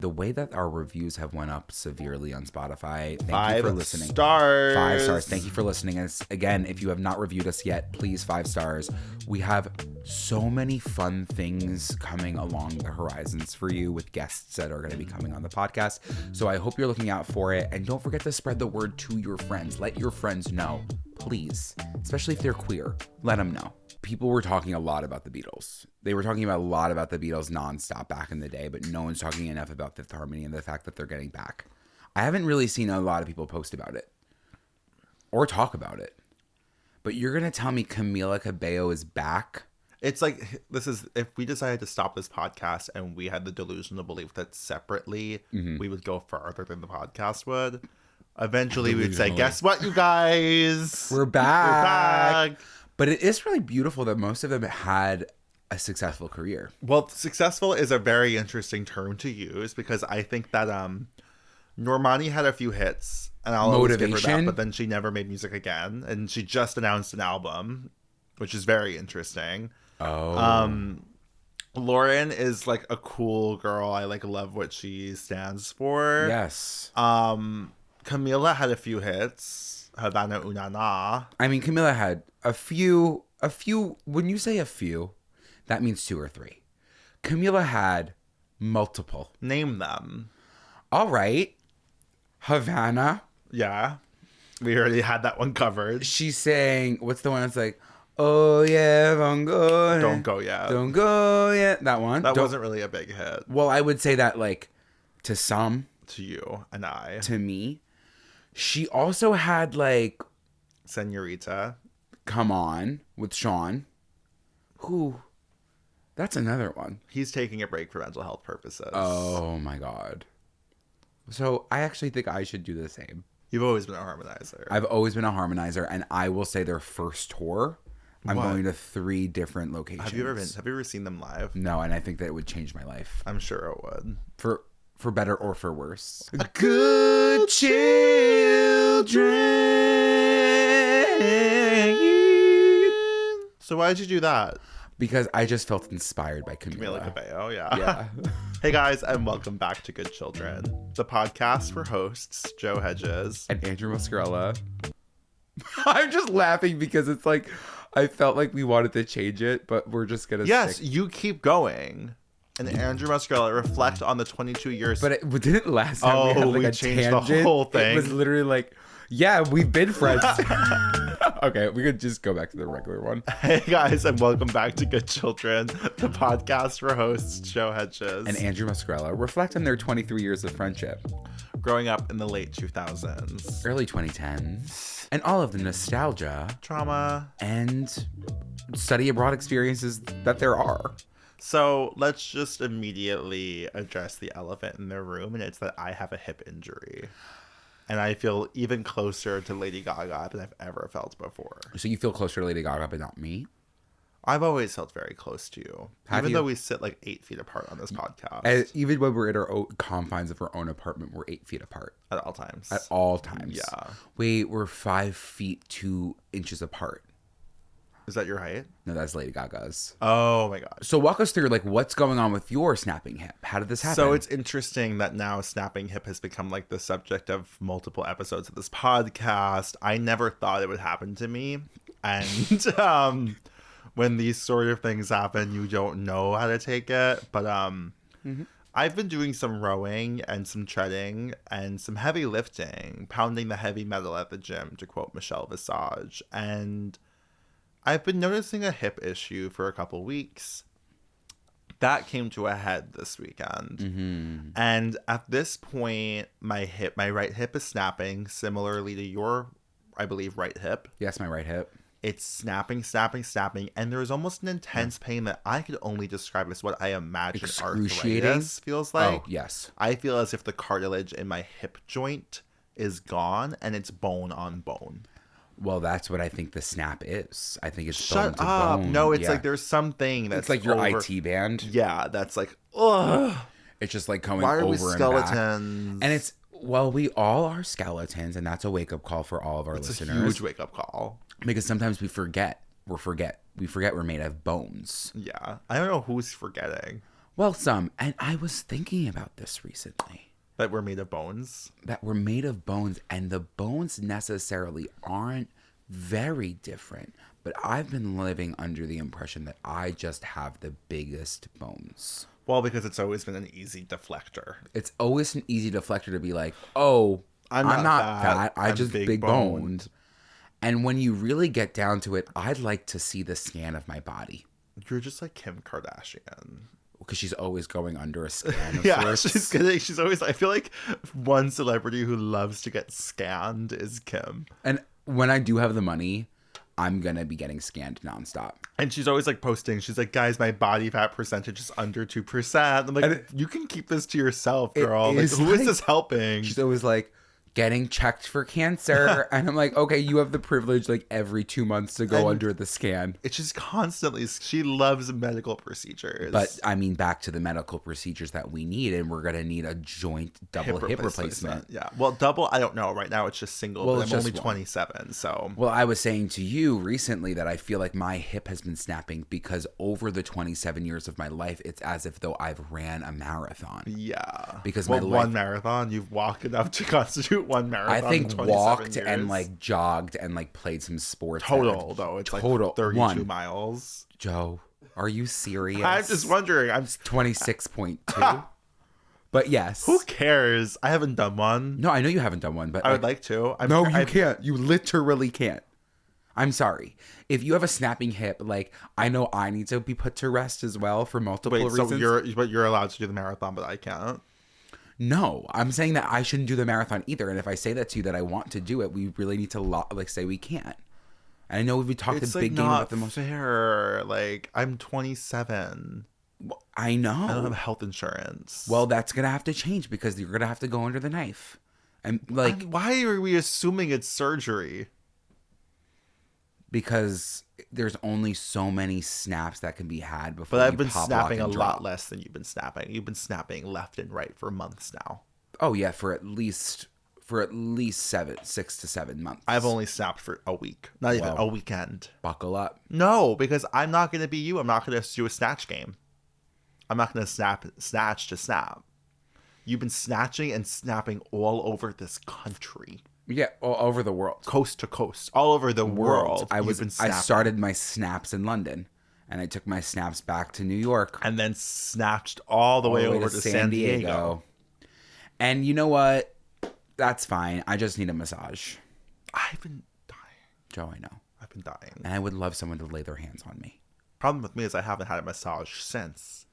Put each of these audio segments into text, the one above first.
The way that our reviews have went up severely on Spotify. Thank you for listening. 5 stars. 5 stars. Thank you for listening. And again, if you have not reviewed us yet, please 5 stars. We have so many fun things coming along the horizons for you with guests that are going to be coming on the podcast. So I hope you're looking out for it. And don't forget to spread the word to your friends. Let your friends know, please. Especially if they're queer. Let them know. People were talking a lot about the Beatles. They were talking about a lot about the Beatles nonstop back in the day, but no one's talking enough about Fifth Harmony and the fact that they're getting back. I haven't really seen a lot of people post about it or talk about it. But you're going to tell me Camila Cabello is back? It's like, this is, if we decided to stop this podcast and we had the delusional belief that separately we would go farther than the podcast would, eventually we would say, guess what, you guys? We're back. But it is really beautiful that most of them had a successful career. Well, successful is a very interesting term to use because I think that Normani had a few hits and I'll always give her that, but then she never made music again. And she just announced an album, which is very interesting. Oh. Lauren is like a cool girl. I like love what she stands for. Yes. Camila had a few hits. Havana Unana. I mean, Camila had a few, when you say a few, that means 2 or 3. Camila had multiple. Name them. All right. Havana. Yeah. We already had that one covered. She's saying, what's the one that's like, oh yeah, don't go. Don't go yet. Don't go yet. That one. That wasn't really a big hit. Well, I would say that like to some. To you and I. To me. She also had like Senorita. Come On with Sean. Who? That's another one. He's taking a break for mental health purposes. Oh my God. So I actually think I should do the same. You've always been a harmonizer. I've always been a harmonizer, and I will say their first tour, I'm going to 3 different locations. Have you ever seen them live? No, and I think that it would change my life. I'm sure it would. For better or for worse. A good children. So why did you do that? Because I just felt inspired by Camila Cabello, yeah. Yeah. Hey guys, and welcome back to Good Children, the podcast for hosts Joe Hedges and Andrew Muscarella. I'm just laughing because it's like I felt like we wanted to change it, but we're just gonna. Yes, you keep going. And Andrew Muscarella, reflect on the 22 years. But it didn't last time. We had like a changed tangent. The whole thing. It was literally like, yeah, we've been friends. Okay, we could just go back to the regular one. Hey guys, and welcome back to Good Children, the podcast for hosts Joe Hedges and Andrew Muscarella. Reflect on their 23 years of friendship. Growing up in the late 2000s. Early 2010s. And all of the nostalgia. Trauma. And study abroad experiences that there are. So let's just immediately address the elephant in the room, and it's that I have a hip injury. And I feel even closer to Lady Gaga than I've ever felt before. So you feel closer to Lady Gaga, but not me? I've always felt very close to you. Even though we sit like 8 feet apart on this podcast. And even when we're in our own confines of our own apartment, we're 8 feet apart. At all times. At all times. Yeah. Wait, we're 5 feet 2 inches apart. Is that your height? No, that's Lady Gaga's. Oh my God. So walk us through like what's going on with your snapping hip. How did this happen? So it's interesting that now snapping hip has become like the subject of multiple episodes of this podcast. I never thought it would happen to me. And when these sort of things happen, you don't know how to take it. But I've been doing some rowing and some treading and some heavy lifting, pounding the heavy metal at the gym, to quote Michelle Visage. And I've been noticing a hip issue for a couple weeks. That came to a head this weekend. Mm-hmm. And at this point, my right hip is snapping, similarly to your, I believe, right hip. Yes, my right hip. It's snapping, and there's almost an intense pain that I could only describe as what I imagine arthritis feels like. Oh, yes. I feel as if the cartilage in my hip joint is gone, and it's bone on bone. Well, that's what I think the snap is. I think it's Shut bone up. to bone. No, it's like there's something that's it's like your IT band. Yeah, that's like, ugh. It's just like coming Why are over we skeletons? And back. And it's, well, we all are skeletons, and that's a wake-up call for all of our listeners. It's a huge wake-up call. Because sometimes we forget. We forget we're made of bones. Yeah. I don't know who's forgetting. Well, some. And I was thinking about this recently. That were made of bones? That were made of bones, and the bones necessarily aren't very different. But I've been living under the impression that I just have the biggest bones. Well, because it's always been an easy deflector. It's always an easy deflector to be like, oh, I'm not fat. I'm just big boned. And when you really get down to it, I'd like to see the scan of my body. You're just like Kim Kardashian. Because she's always going under a scan of Yeah, sorts. she's always, I feel like one celebrity who loves to get scanned is Kim. And when I do have the money, I'm going to be getting scanned nonstop. And she's always like posting, she's like, guys, my body fat percentage is under 2%. I'm like, you can keep this to yourself, girl. Like, who is this helping? She's always like, getting checked for cancer. And I'm like, okay, you have the privilege like every 2 months to go under the scan. It's just constantly, she loves medical procedures. But I mean, back to the medical procedures that we need, and we're going to need a joint double hip replacement. Yeah. Well, double, I don't know. Right now it's just single, well, but I'm only 27, so. Well, I was saying to you recently that I feel like my hip has been snapping because over the 27 years of my life, it's as if though I've ran a marathon. Yeah. Because one marathon, you've walked enough to constitute one marathon. I think walked years. And like jogged and like played some sports. Total though, it's total, like 32 miles. Joe, are you serious? I'm just wondering. I'm 26.2. But yes. Who cares? I haven't done one. No, I know you haven't done one, but I would like to. You can't. You literally can't. I'm sorry. If you have a snapping hip, like I know I need to be put to rest as well for multiple reasons. So you're allowed to do the marathon, but I can't. No, I'm saying that I shouldn't do the marathon either. And if I say that to you that I want to do it, we really need to say we can't. And I know we've talked a big game about the most fair. Like I'm 27. Well, I know. I don't have health insurance. Well, that's gonna have to change because you're gonna have to go under the knife. And like, why are we assuming it's surgery? Because there's only so many snaps that can be had before. But I've been snapping a lot less than you've been snapping. You've been snapping left and right for months now. Oh yeah, for at least 6 to 7 months. I've only snapped for a week, not even a weekend. Buckle up. No, because I'm not going to be you. I'm not going to do a snatch game. I'm not going to snatch to snap. You've been snatching and snapping all over this country. Yeah, all over the world. Coast to coast. All over the world. I started my snaps in London. And I took my snaps back to New York. And then snatched all the way over to San Diego. And you know what? That's fine. I just need a massage. I've been dying. Joe, I know. I've been dying. And I would love someone to lay their hands on me. Problem with me is I haven't had a massage since.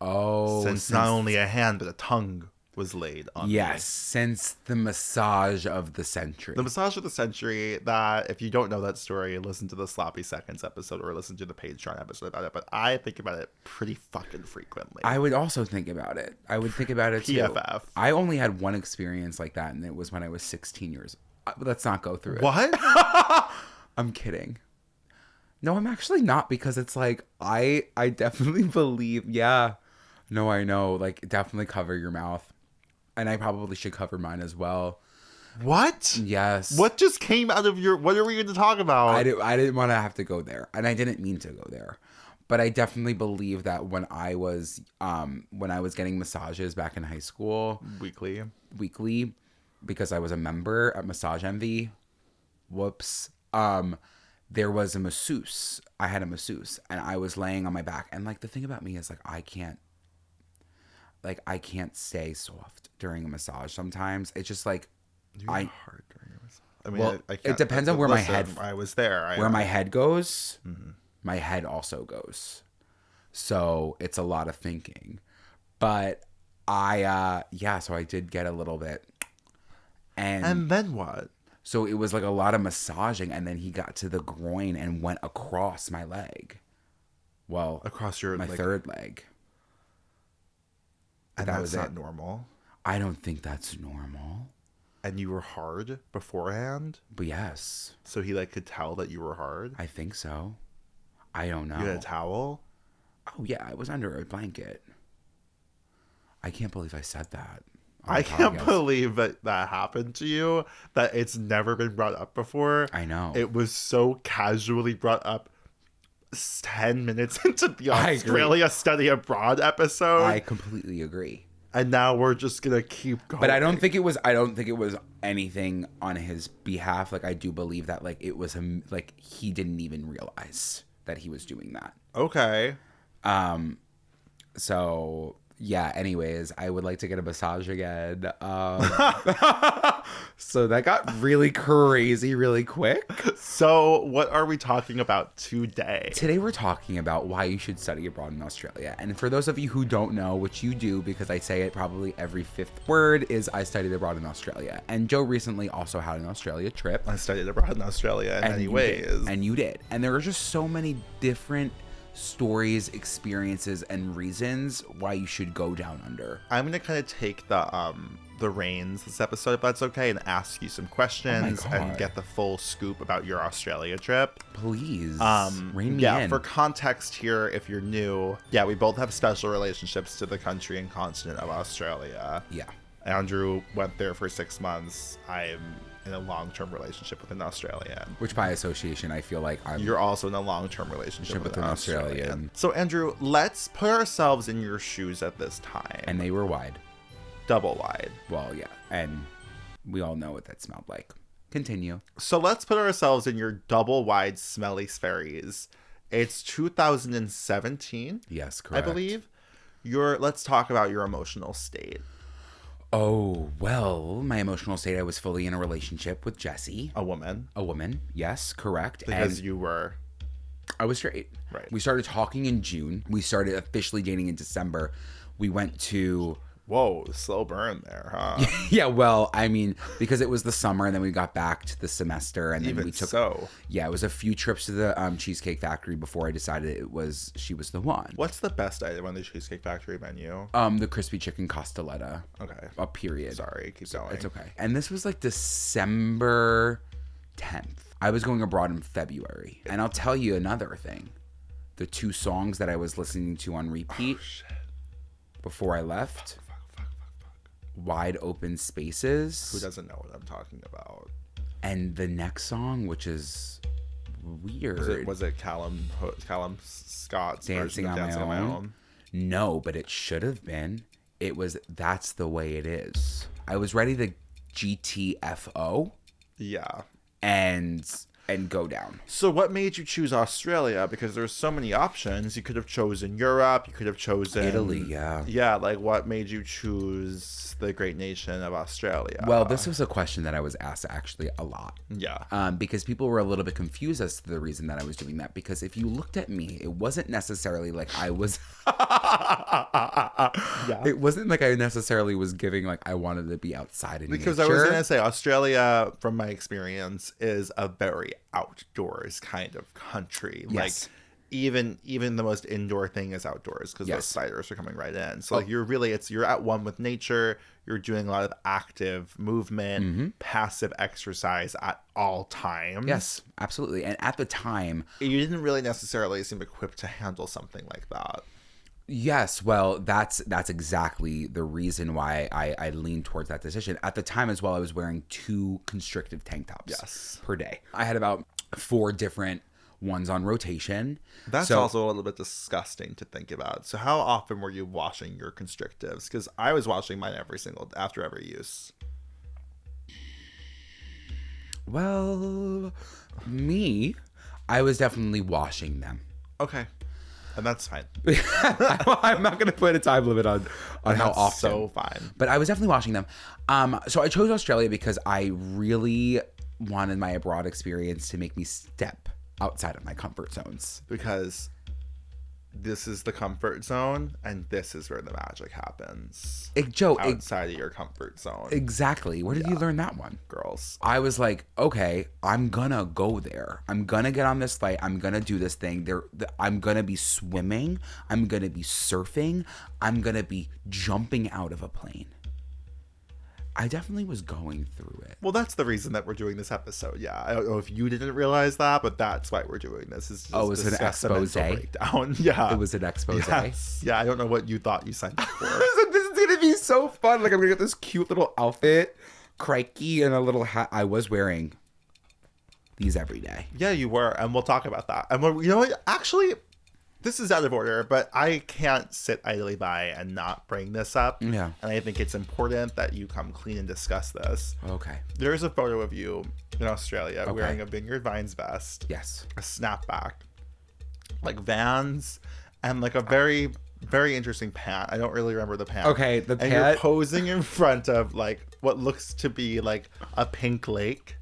Oh. Since not only a hand, but a tongue was laid on me. Yes, since the massage of the century. The massage of the century, that if you don't know that story, listen to the Sloppy Seconds episode or listen to the Patreon episode about it. But I think about it pretty fucking frequently. I would also think about it. I would think about it too. PFF. I only had one experience like that, and it was when I was 16 years. Let's not go through it. What? I'm kidding. No, I'm actually not, because it's like, I definitely believe, yeah. No, I know. Like, definitely cover your mouth. And I probably should cover mine as well. What? Yes. What just came out of your... What are we going to talk about? I didn't want to have to go there. And I didn't mean to go there. But I definitely believe that when I was getting massages back in high school... Weekly. Because I was a member at Massage Envy. Whoops. There was a masseuse. I had a masseuse. And I was laying on my back. And, like, the thing about me is, like, I can't stay soft during a massage sometimes. It's just like hard during a massage. I mean, well, I can't, it depends on where my head. I was there. Where my head goes, mm-hmm. my head also goes. So it's a lot of thinking. But so I did get a little bit. And then what? So it was like a lot of massaging, and then he got to the groin and went across my leg. Well, across your third leg. And that's not normal. I don't think that's normal. And you were hard beforehand? But yes. So he could tell that you were hard? I think so. I don't know. You had a towel? Oh yeah, I was under a blanket. I can't believe I said that. I can't believe that happened to you, that it's never been brought up before. I know. It was so casually brought up 10 minutes into the I agree. Australia study abroad episode. I completely agree. And now we're just gonna keep going. But I don't think it was anything on his behalf. Like, I do believe that, like, it was him, like, he didn't even realize that he was doing that. Okay. So yeah, anyways, I would like to get a massage again. So that got really crazy really quick. So what are we talking about today? Today we're talking about why you should study abroad in Australia. And for those of you who don't know, which you do because I say it probably every fifth word, is I studied abroad in Australia. And Joe recently also had an Australia trip. I studied abroad in Australia in many ways. And you did. And there are just so many different stories, experiences, and reasons why you should go down under. I'm gonna kind of take the reins this episode, if that's okay, and ask you some questions and get the full scoop about your Australia trip. Please, rein me in. For context here, if you're new, we both have special relationships to the country and continent of Australia. Yeah. Andrew went there for 6 months. I'm in a long-term relationship with an Australian. Which by association, I feel like you're also in a long-term relationship with an Australian. So Andrew, let's put ourselves in your shoes at this time. And they were wide. Double wide. Well, yeah. And we all know what that smelled like. Continue. So let's put ourselves in your double wide smelly sperries. It's 2017. Yes, correct. I believe. Let's talk about your emotional state. Oh, well, my emotional state, I was fully in a relationship with Jessie. A woman. Yes, correct. Because you were. I was straight. Right. We started talking in June. We started officially dating in December. We went to... Whoa, slow burn there, huh? Yeah, well, I mean, because it was the summer, and then we got back to the semester, and then Even we took... so. Yeah, it was a few trips to the Cheesecake Factory before I decided she was the one. What's the best item on the Cheesecake Factory menu? The crispy chicken costoletta. Okay. A period. Sorry, keep going. It's okay. And this was like December 10th. I was going abroad in February. And I'll tell you another thing. The 2 songs that I was listening to on repeat before I left... Wide Open Spaces. Who doesn't know what I'm talking about? And the next song, which is weird. Was it Callum Scott's Dancing on My Own? No, but it should have been. It was That's the Way It Is. I was ready to GTFO. Yeah. And go down. So what made you choose Australia? Because there's so many options. You could have chosen Europe. You could have chosen... Italy, yeah. Yeah, like what made you choose the great nation of Australia? Well, this was a question that I was asked actually a lot. Yeah. Because people were a little bit confused as to the reason that I was doing that. Because if you looked at me, it wasn't necessarily like I was... Yeah. It wasn't like I necessarily was giving like I wanted to be outside in because nature. I was going to say Australia, from my experience, is a very outdoors kind of country. Yes. Like even the most indoor thing is outdoors because those spiders are coming right in. So like you're at one with nature. You're doing a lot of active movement, passive exercise at all times. Yes, absolutely. And at the time, you didn't really necessarily seem equipped to handle something like that. Yes, well, that's exactly the reason why I leaned towards that decision. At the time as well, I was wearing 2 constrictive tank tops per day. I had about 4 different ones on rotation. That's also a little bit disgusting to think about. So how often were you washing your constrictives? Because I was washing mine after every use. Well, I was definitely washing them. Okay. And that's fine. I'm not going to put a time limit on how often. So fine. But I was definitely watching them. So I chose Australia because I really wanted my abroad experience to make me step outside of my comfort zones. Because this is the comfort zone, and this is where the magic happens. Outside of your comfort zone. Exactly. Where did you learn that one? Girls. I was like, okay, I'm gonna go there. I'm gonna get on this flight. I'm gonna do this thing. I'm gonna be swimming. I'm gonna be surfing. I'm gonna be jumping out of a plane. I definitely was going through it. Well, that's the reason that we're doing this episode. Yeah, I don't know if you didn't realize that, but that's why we're doing this. Is it was an expose? Breakdown. Yeah, it was an expose. Yes. Yeah, I don't know what you thought you signed up for. This is gonna be so fun. Like I'm gonna get this cute little outfit, crikey, and a little hat. I was wearing these every day. Yeah, you were. And we'll talk about that. And you know what? Actually, this is out of order, but I can't sit idly by and not bring this up. Yeah. And I think it's important that you come clean and discuss this. Okay. There's a photo of you in Australia wearing a Vineyard Vines vest. Yes. A snapback. Like Vans and like a very, very interesting pant. I don't really remember the pant. Okay, the and pant. you're posing in front of like what looks to be like a pink lake.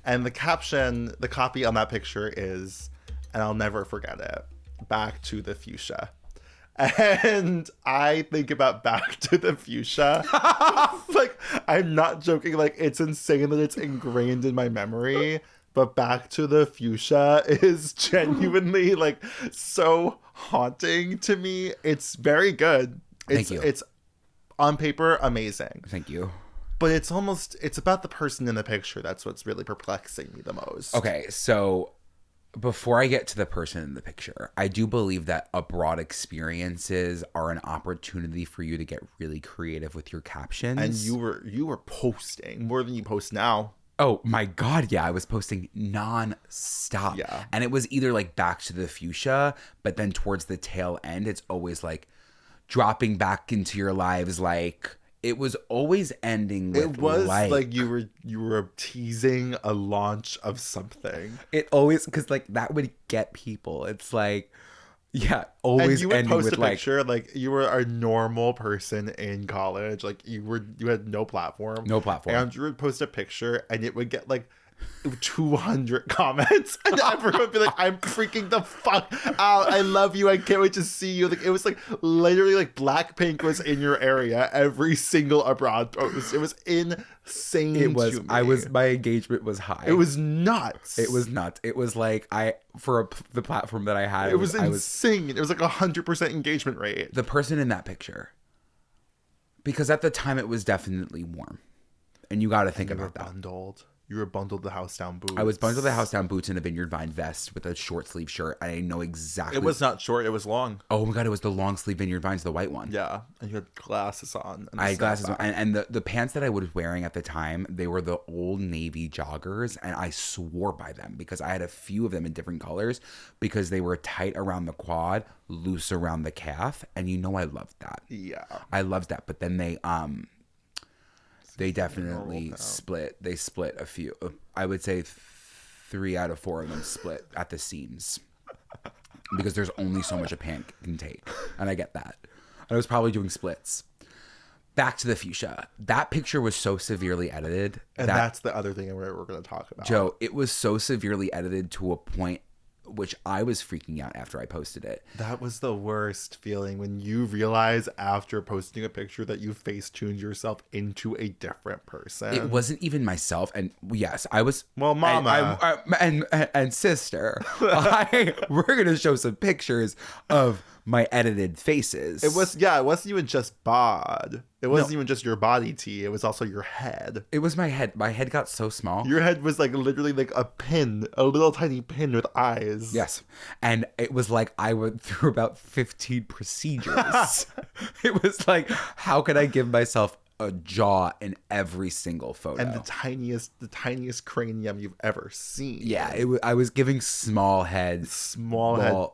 And the caption, the copy on that picture is, and I'll never forget it, Back to the Fuchsia. And I think about Back to the Fuchsia. Like, I'm not joking. Like, it's insane that it's ingrained in my memory. But Back to the Fuchsia is genuinely, like, so haunting to me. It's very good. Thank you. It's on paper amazing. Thank you. But it's about the person in the picture. That's what's really perplexing me the most. Okay, so before I get to the person in the picture, I do believe that abroad experiences are an opportunity for you to get really creative with your captions. And you were posting more than you post now. Oh my God, yeah, I was posting non-stop. Yeah. And it was either like Back to the Fuchsia, but then towards the tail end, it's always like dropping back into your lives, like... It was always ending with it was like you were teasing a launch of something. It always, because like that would get people. It's like, yeah, always and you would ending post with a picture like you were a normal person in college. Like you had no platform. No platform. And you would post a picture and it would get like 200 comments and everyone would be like, I'm freaking the fuck out, I love you, I can't wait to see you. Like it was like literally like Blackpink was in your area every single abroad post. It was insane. It was to me. My engagement was high. It was nuts. It was nuts. It was like the platform that I had, it was insane. It was like 100% engagement rate. The person in that picture, because at the time it was definitely warm, and you got to think about that. Bundled. You were bundled the house down boots. I was bundled the house down boots and a Vineyard Vine vest with a short sleeve shirt. I know exactly. It was not short. It was long. Oh my God, it was the long sleeve Vineyard Vines, the white one. Yeah, and you had glasses on. I had glasses on, and the pants that I was wearing at the time, they were the Old Navy joggers, and I swore by them because I had a few of them in different colors because they were tight around the quad, loose around the calf, and you know I loved that. Yeah, I loved that. But then they definitely split. They split a few. I would say 3 out of 4 of them split at the seams because there's only so much a pant can take, and I get that. I was probably doing splits. Back to the Fuchsia. That picture was so severely edited. And that's the other thing we're going to talk about. Joe, it was so severely edited to a point which I was freaking out after I posted it. That was the worst feeling when you realize after posting a picture that you face-tuned yourself into a different person. It wasn't even myself. And yes, I was... Well, mama. And sister. We're going to show some pictures of my edited faces. It wasn't even just bod. It wasn't even just your body, T. It was also your head. It was my head. My head got so small. Your head was like literally like a pin, a little tiny pin with eyes. Yes. And it was like I went through about 15 procedures. It was like, how can I give myself a jaw in every single photo? And the tiniest cranium you've ever seen. Yeah, I was giving small head,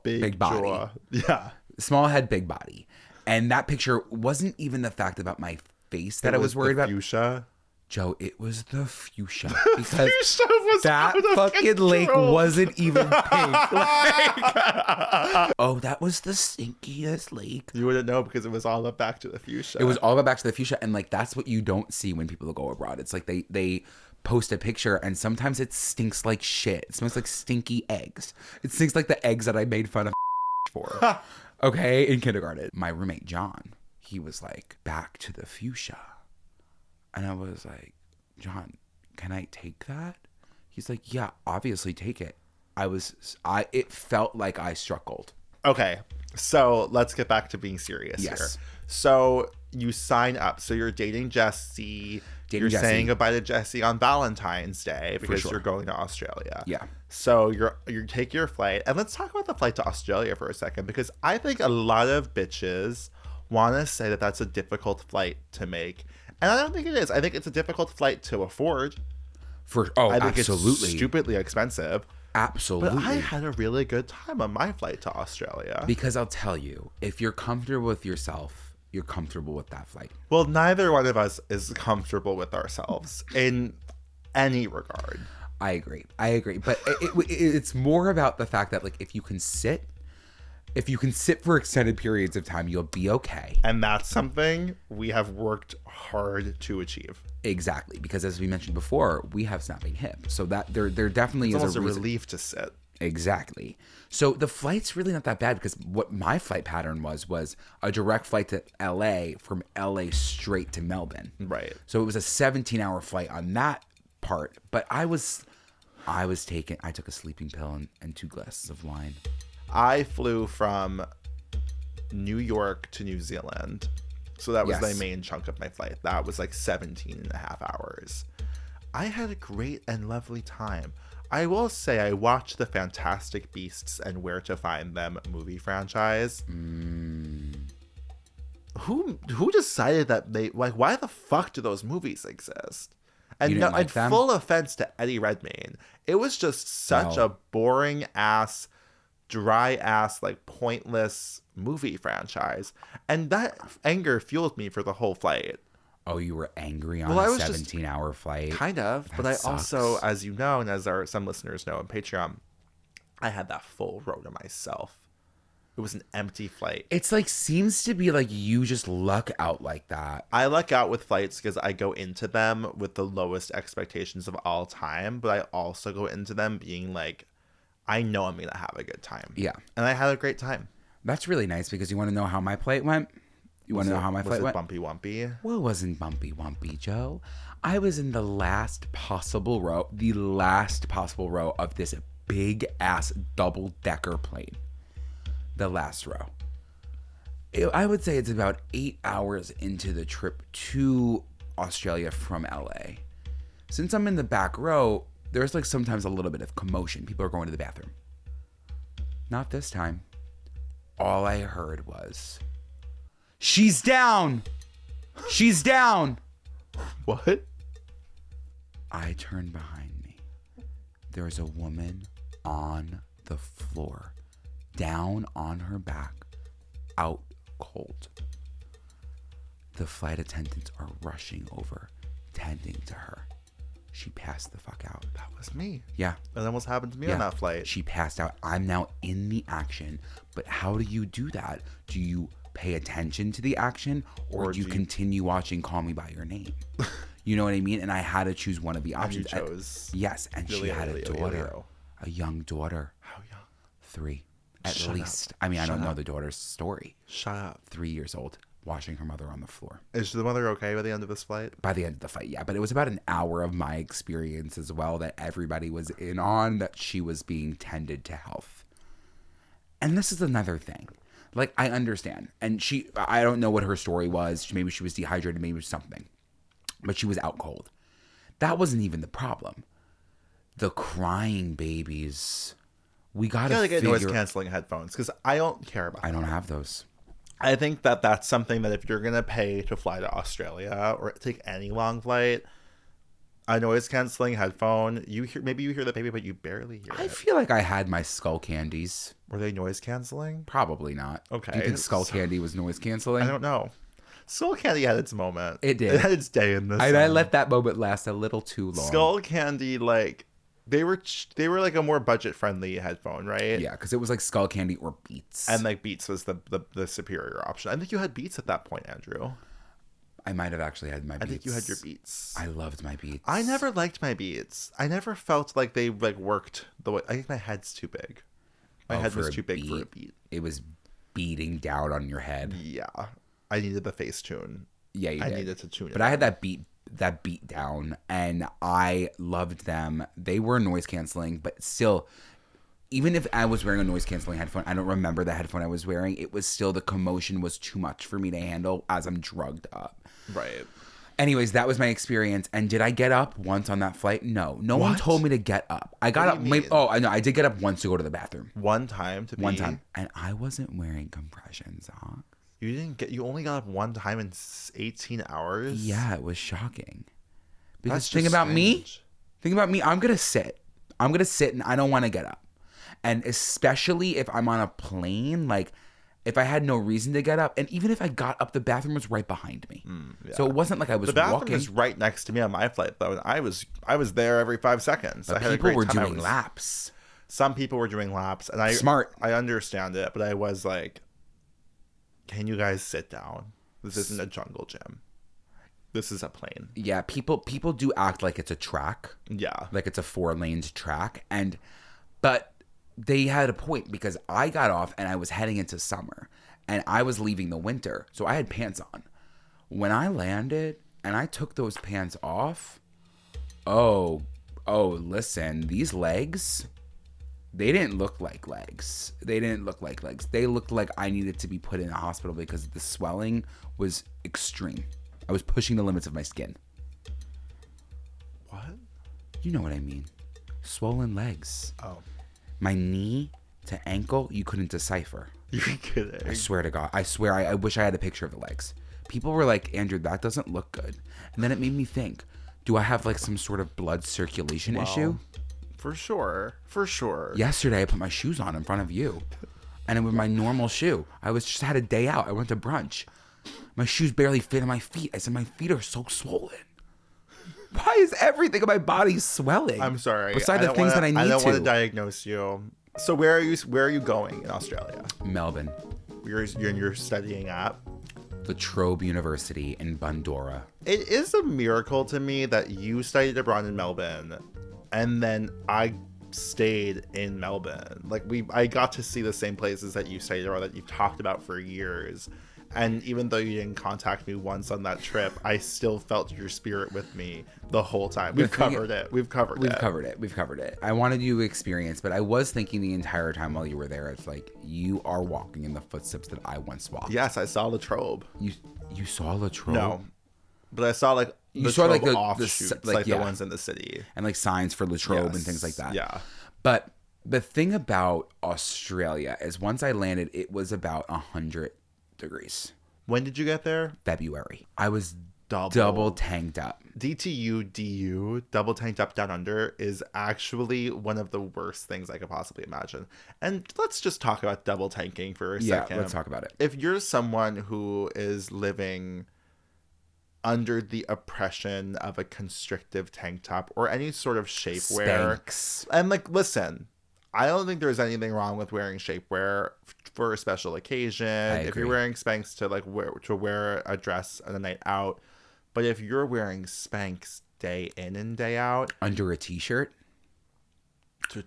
big body. Jaw. Yeah. Small head, big body. And that picture wasn't even the fact about my face that I was worried about. Fuchsia. Joe, it was the fuchsia. Because Fuchsia was that fucking lake wasn't even pink. Like, oh, that was the stinkiest lake. You wouldn't know because it was all up Back to the Fuchsia. It was all about Back to the Fuchsia. And like, that's what you don't see when people go abroad. It's like they post a picture and sometimes it stinks like shit. It smells like stinky eggs. It stinks like the eggs that I made fun of for. Okay, in kindergarten. My roommate, John, he was like, Back to the Fuchsia. And I was like, John, can I take that? He's like, yeah, obviously take it. It felt like I struggled. Okay, so let's get back to being serious here. So you sign up. So you're dating Jesse. You're saying goodbye to Jesse on Valentine's Day because you're going to Australia. Yeah. So you take your flight. And let's talk about the flight to Australia for a second because I think a lot of bitches want to say that that's a difficult flight to make. And I don't think it is. I think it's a difficult flight to afford. I think absolutely. it's stupidly expensive. Absolutely. But I had a really good time on my flight to Australia. Because I'll tell you, if you're comfortable with yourself, you're comfortable with that flight. Well, neither one of us is comfortable with ourselves in any regard. I agree. But it's more about the fact that, like, if you can sit for extended periods of time, you'll be okay. And that's something we have worked hard to achieve. Exactly. Because as we mentioned before, we have snapping hip. So that there definitely It's is almost a relief to sit. Exactly. So the flight's really not that bad, because what my flight pattern was a direct flight to LA from LA straight to Melbourne. Right. So it was a 17-hour flight on that part, but I took a sleeping pill and 2 glasses of wine. I flew from New York to New Zealand. So that was my main chunk of my flight. That was like 17 and a half hours. I had a great and lovely time. I will say I watched the Fantastic Beasts and Where to Find Them movie franchise. Who decided that why the fuck do those movies exist? And You didn't like them? Full offense to Eddie Redmayne, it was just such a boring ass, dry ass, like pointless movie franchise, and that anger fueled me for the whole flight. Oh, you were angry on a 17-hour flight? Kind of, but I also, as you know, and as some listeners know on Patreon, I had that full row to myself. It was an empty flight. It's like, seems to be like you just luck out like that. I luck out with flights because I go into them with the lowest expectations of all time, but I also go into them being like, I know I'm going to have a good time. Yeah. And I had a great time. That's really nice, because you want to know how my flight went? You want to know how my flight went? Was it bumpy wumpy? Well, it wasn't bumpy wumpy, Joe. I was in the last possible row of this big ass double-decker plane. The last row. I would say it's about 8 hours into the trip to Australia from LA. Since I'm in the back row, there's like sometimes a little bit of commotion. People are going to the bathroom. Not this time. All I heard was, "She's down! She's down!" What? I turned behind me. There was a woman on the floor, down on her back, out cold. The flight attendants are rushing over, tending to her. She passed the fuck out. That was me. Yeah. That almost happened to me on that flight. She passed out. I'm now in the action. But how do you do that? Do you pay attention to the action, or do you continue watching Call Me By Your Name? You know what I mean? And I had to choose one of the options. And you chose. Yes, and she had a daughter. A young daughter. How young? 3, at Shut least. up. I mean, I don't know up. the daughter's story. Shut up. 3 years old, watching her mother on the floor. Is the mother okay by the end of this flight? By the end of the fight, yeah. But it was about an hour of my experience as well that everybody was in on, that she was being tended to health. And this is another thing. Like, I understand. And I don't know what her story was. Maybe she was dehydrated, maybe it was something. But she was out cold. That wasn't even the problem. The crying babies. We gotta get noise canceling headphones, because I don't care about I don't have those. I think that that's something that if you're going to pay to fly to Australia or take any long flight, a noise canceling headphone, maybe you hear the baby, but you barely hear it. I feel like I had my skull candies. Were they noise canceling? Probably not. Okay. Do you think skull candy was noise canceling? I don't know. Skull Candy had its moment. It did. It had its day in this. I let that moment last a little too long. Skull Candy, like, they were like a more budget friendly headphone, right? Yeah, because it was like Skull Candy or Beats. And like Beats was the superior option. I think you had Beats at that point, Andrew. I might have actually had my Beats. I think you had your Beats. I loved my Beats. I never liked my Beats. I never felt like they like worked the way. I think my head's too big. My head was too big for a beat. It was beating down on your head. Yeah, I needed the face tune. Yeah, you did. I needed to tune it. But I had that beat down, and I loved them. They were noise canceling, but still, even if I was wearing a noise canceling headphone, I don't remember the headphone I was wearing. It was still, the commotion was too much for me to handle as I'm drugged up. Right. Anyways, that was my experience. And did I get up once on that flight? No. No one told me to get up. I got up. I know. I did get up once to go to the bathroom. One time. And I wasn't wearing compression socks. You only got up one time in 18 hours? Yeah, it was shocking. Because That's the thing just about me, strange. Think about me. I'm going to sit. And I don't want to get up. And especially if I'm on a plane, like if I had no reason to get up, and even if I got up, the bathroom was right behind me. Yeah. So it wasn't like I was The bathroom walking. is right next to me on my flight, though. And I was there every 5 seconds. But I had people a great were time. doing laps. Some people were doing laps, and Smart. I understand it, but I was like, "Can you guys sit down? This isn't a jungle gym. This is a plane." Yeah, people do act like it's a track. Yeah. Like it's a 4-lane track, but they had a point because I got off and I was heading into summer and I was leaving the winter, so I had pants on. When I landed and I took those pants off, oh, listen, these legs, they didn't look like legs. They looked like I needed to be put in a hospital because the swelling was extreme. I was pushing the limits of my skin. What? You know what I mean. Swollen legs. Oh. My knee to ankle, you couldn't decipher. You're kidding. I swear to God. I swear, I wish I had a picture of the legs. People were like, Andrew, that doesn't look good. And then it made me think, do I have like some sort of blood circulation issue? For sure. Yesterday, I put my shoes on in front of you. And it was my normal shoe. I just had a day out. I went to brunch. My shoes barely fit on my feet. I said, my feet are so swollen. Why is everything in my body swelling? I'm sorry. Besides the things that I need to. I don't want to diagnose you. So where are you going in Australia? Melbourne. You're studying at? La Trobe University in Bundoora. It is a miracle to me that you studied abroad in Melbourne and then I stayed in Melbourne. Like I got to see the same places that you studied abroad that you've talked about for years. And even though you didn't contact me once on that trip, I still felt your spirit with me the whole time. We've covered it. I wanted you to experience, but I was thinking the entire time while you were there, it's like you are walking in the footsteps that I once walked. Yes, I saw La Trobe. You saw La Trobe? No, but I saw like you saw like the offshoots, like the ones in the city, and like signs for La Trobe and things like that. Yeah, but the thing about Australia is once I landed, it was about 100 degrees. When did you get there? February. I was double tanked up. DTU, double tanked up down under, is actually one of the worst things I could possibly imagine. And let's just talk about double tanking for a second. Yeah, let's talk about it. If you're someone who is living under the oppression of a constrictive tank top or any sort of shapewear, Spanx. And like, listen, I don't think there's anything wrong with wearing shapewear for a special occasion. If you're wearing Spanx to wear a dress on a night out, but if you're wearing Spanx day in and day out under a t-shirt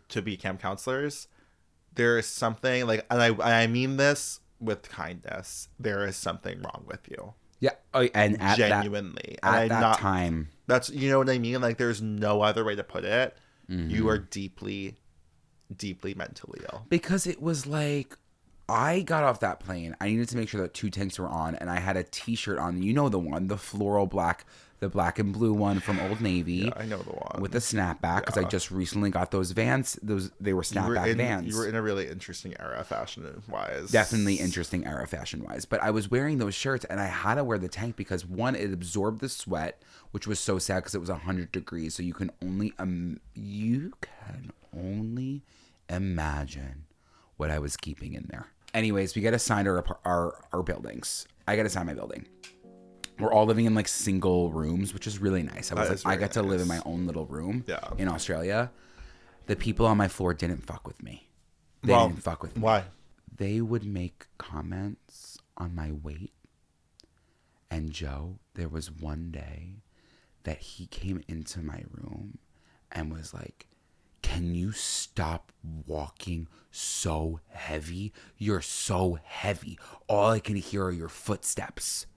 to be camp counselors, there is something like, and I mean this with kindness, there is something wrong with you. Yeah, and at genuinely, that time, that's, you know what I mean. Like, there's no other way to put it. Mm-hmm. You are deeply mentally ill. Because it was like, I got off that plane. I needed to make sure that 2 tanks were on, and I had a t-shirt on. You know the one, the floral black, the black and blue one from Old Navy. Yeah, I know the one. With the snapback, because I just recently got those Vans. They were snapback Vans. You were in a really interesting era fashion-wise. Definitely interesting era fashion-wise. But I was wearing those shirts, and I had to wear the tank because, one, it absorbed the sweat, which was so sad because it was 100 degrees. So you can only imagine what I was keeping in there. Anyways, we get assigned our buildings. I get assigned my building. We're all living in like single rooms, which is really nice. I got to live in my own little room in Australia. The people on my floor didn't fuck with me. They didn't fuck with me. Why? They would make comments on my weight. And Joe, there was one day that he came into my room and was like, "Can you stop walking so heavy? You're so heavy. All I can hear are your footsteps."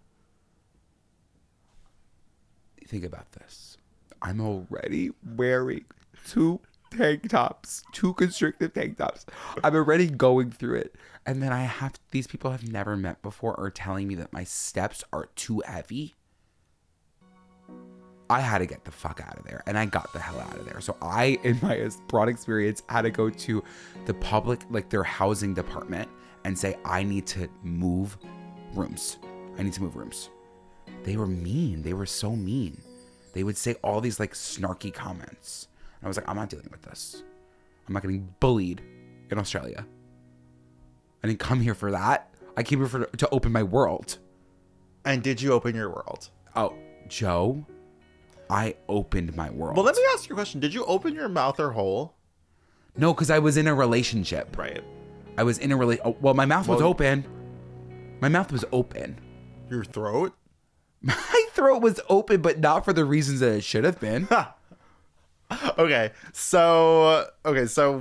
Think about this. I'm already wearing 2 tank tops, 2 constrictive tank tops. I'm already going through it. And then these people I've never met before are telling me that my steps are too heavy. I had to get the fuck out of there, and I got the hell out of there. So I, in my broad experience, had to go to the public, like their housing department, and say, I need to move rooms. They were mean. They were so mean. They would say all these like snarky comments. And I was like, I'm not dealing with this. I'm not getting bullied in Australia. I didn't come here for that. I came here to open my world. And did you open your world? Oh, Joe, I opened my world. Well, let me ask you a question. Did you open your mouth or hole? No, because I was in a relationship. Right. I was in a well, my mouth was open. My mouth was open. Your throat? My throat was open, but not for the reasons that it should have been. Okay, so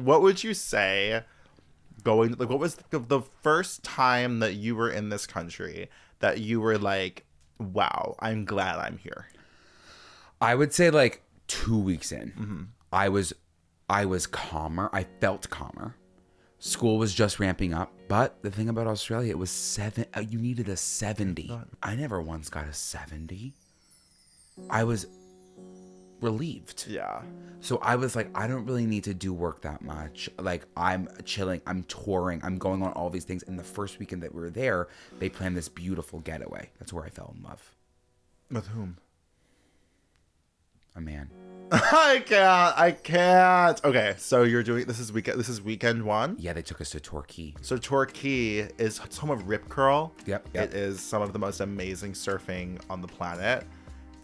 what would you say what was the first time that you were in this country that you were like, wow, I'm glad I'm here? I would say like 2 weeks in. Mm-hmm. I was calmer. I felt calmer. School was just ramping up, but the thing about Australia, it was you needed a 70. I never once got a 70. I was relieved. Yeah. So I was like, I don't really need to do work that much. Like, I'm chilling, I'm touring, I'm going on all these things. And the first weekend that we were there, they planned this beautiful getaway. That's where I fell in love. With whom? A man. I can't. Okay, so you're doing this is weekend one? Yeah, they took us to Torquay. So Torquay is home of Rip Curl. Yep. It is some of the most amazing surfing on the planet.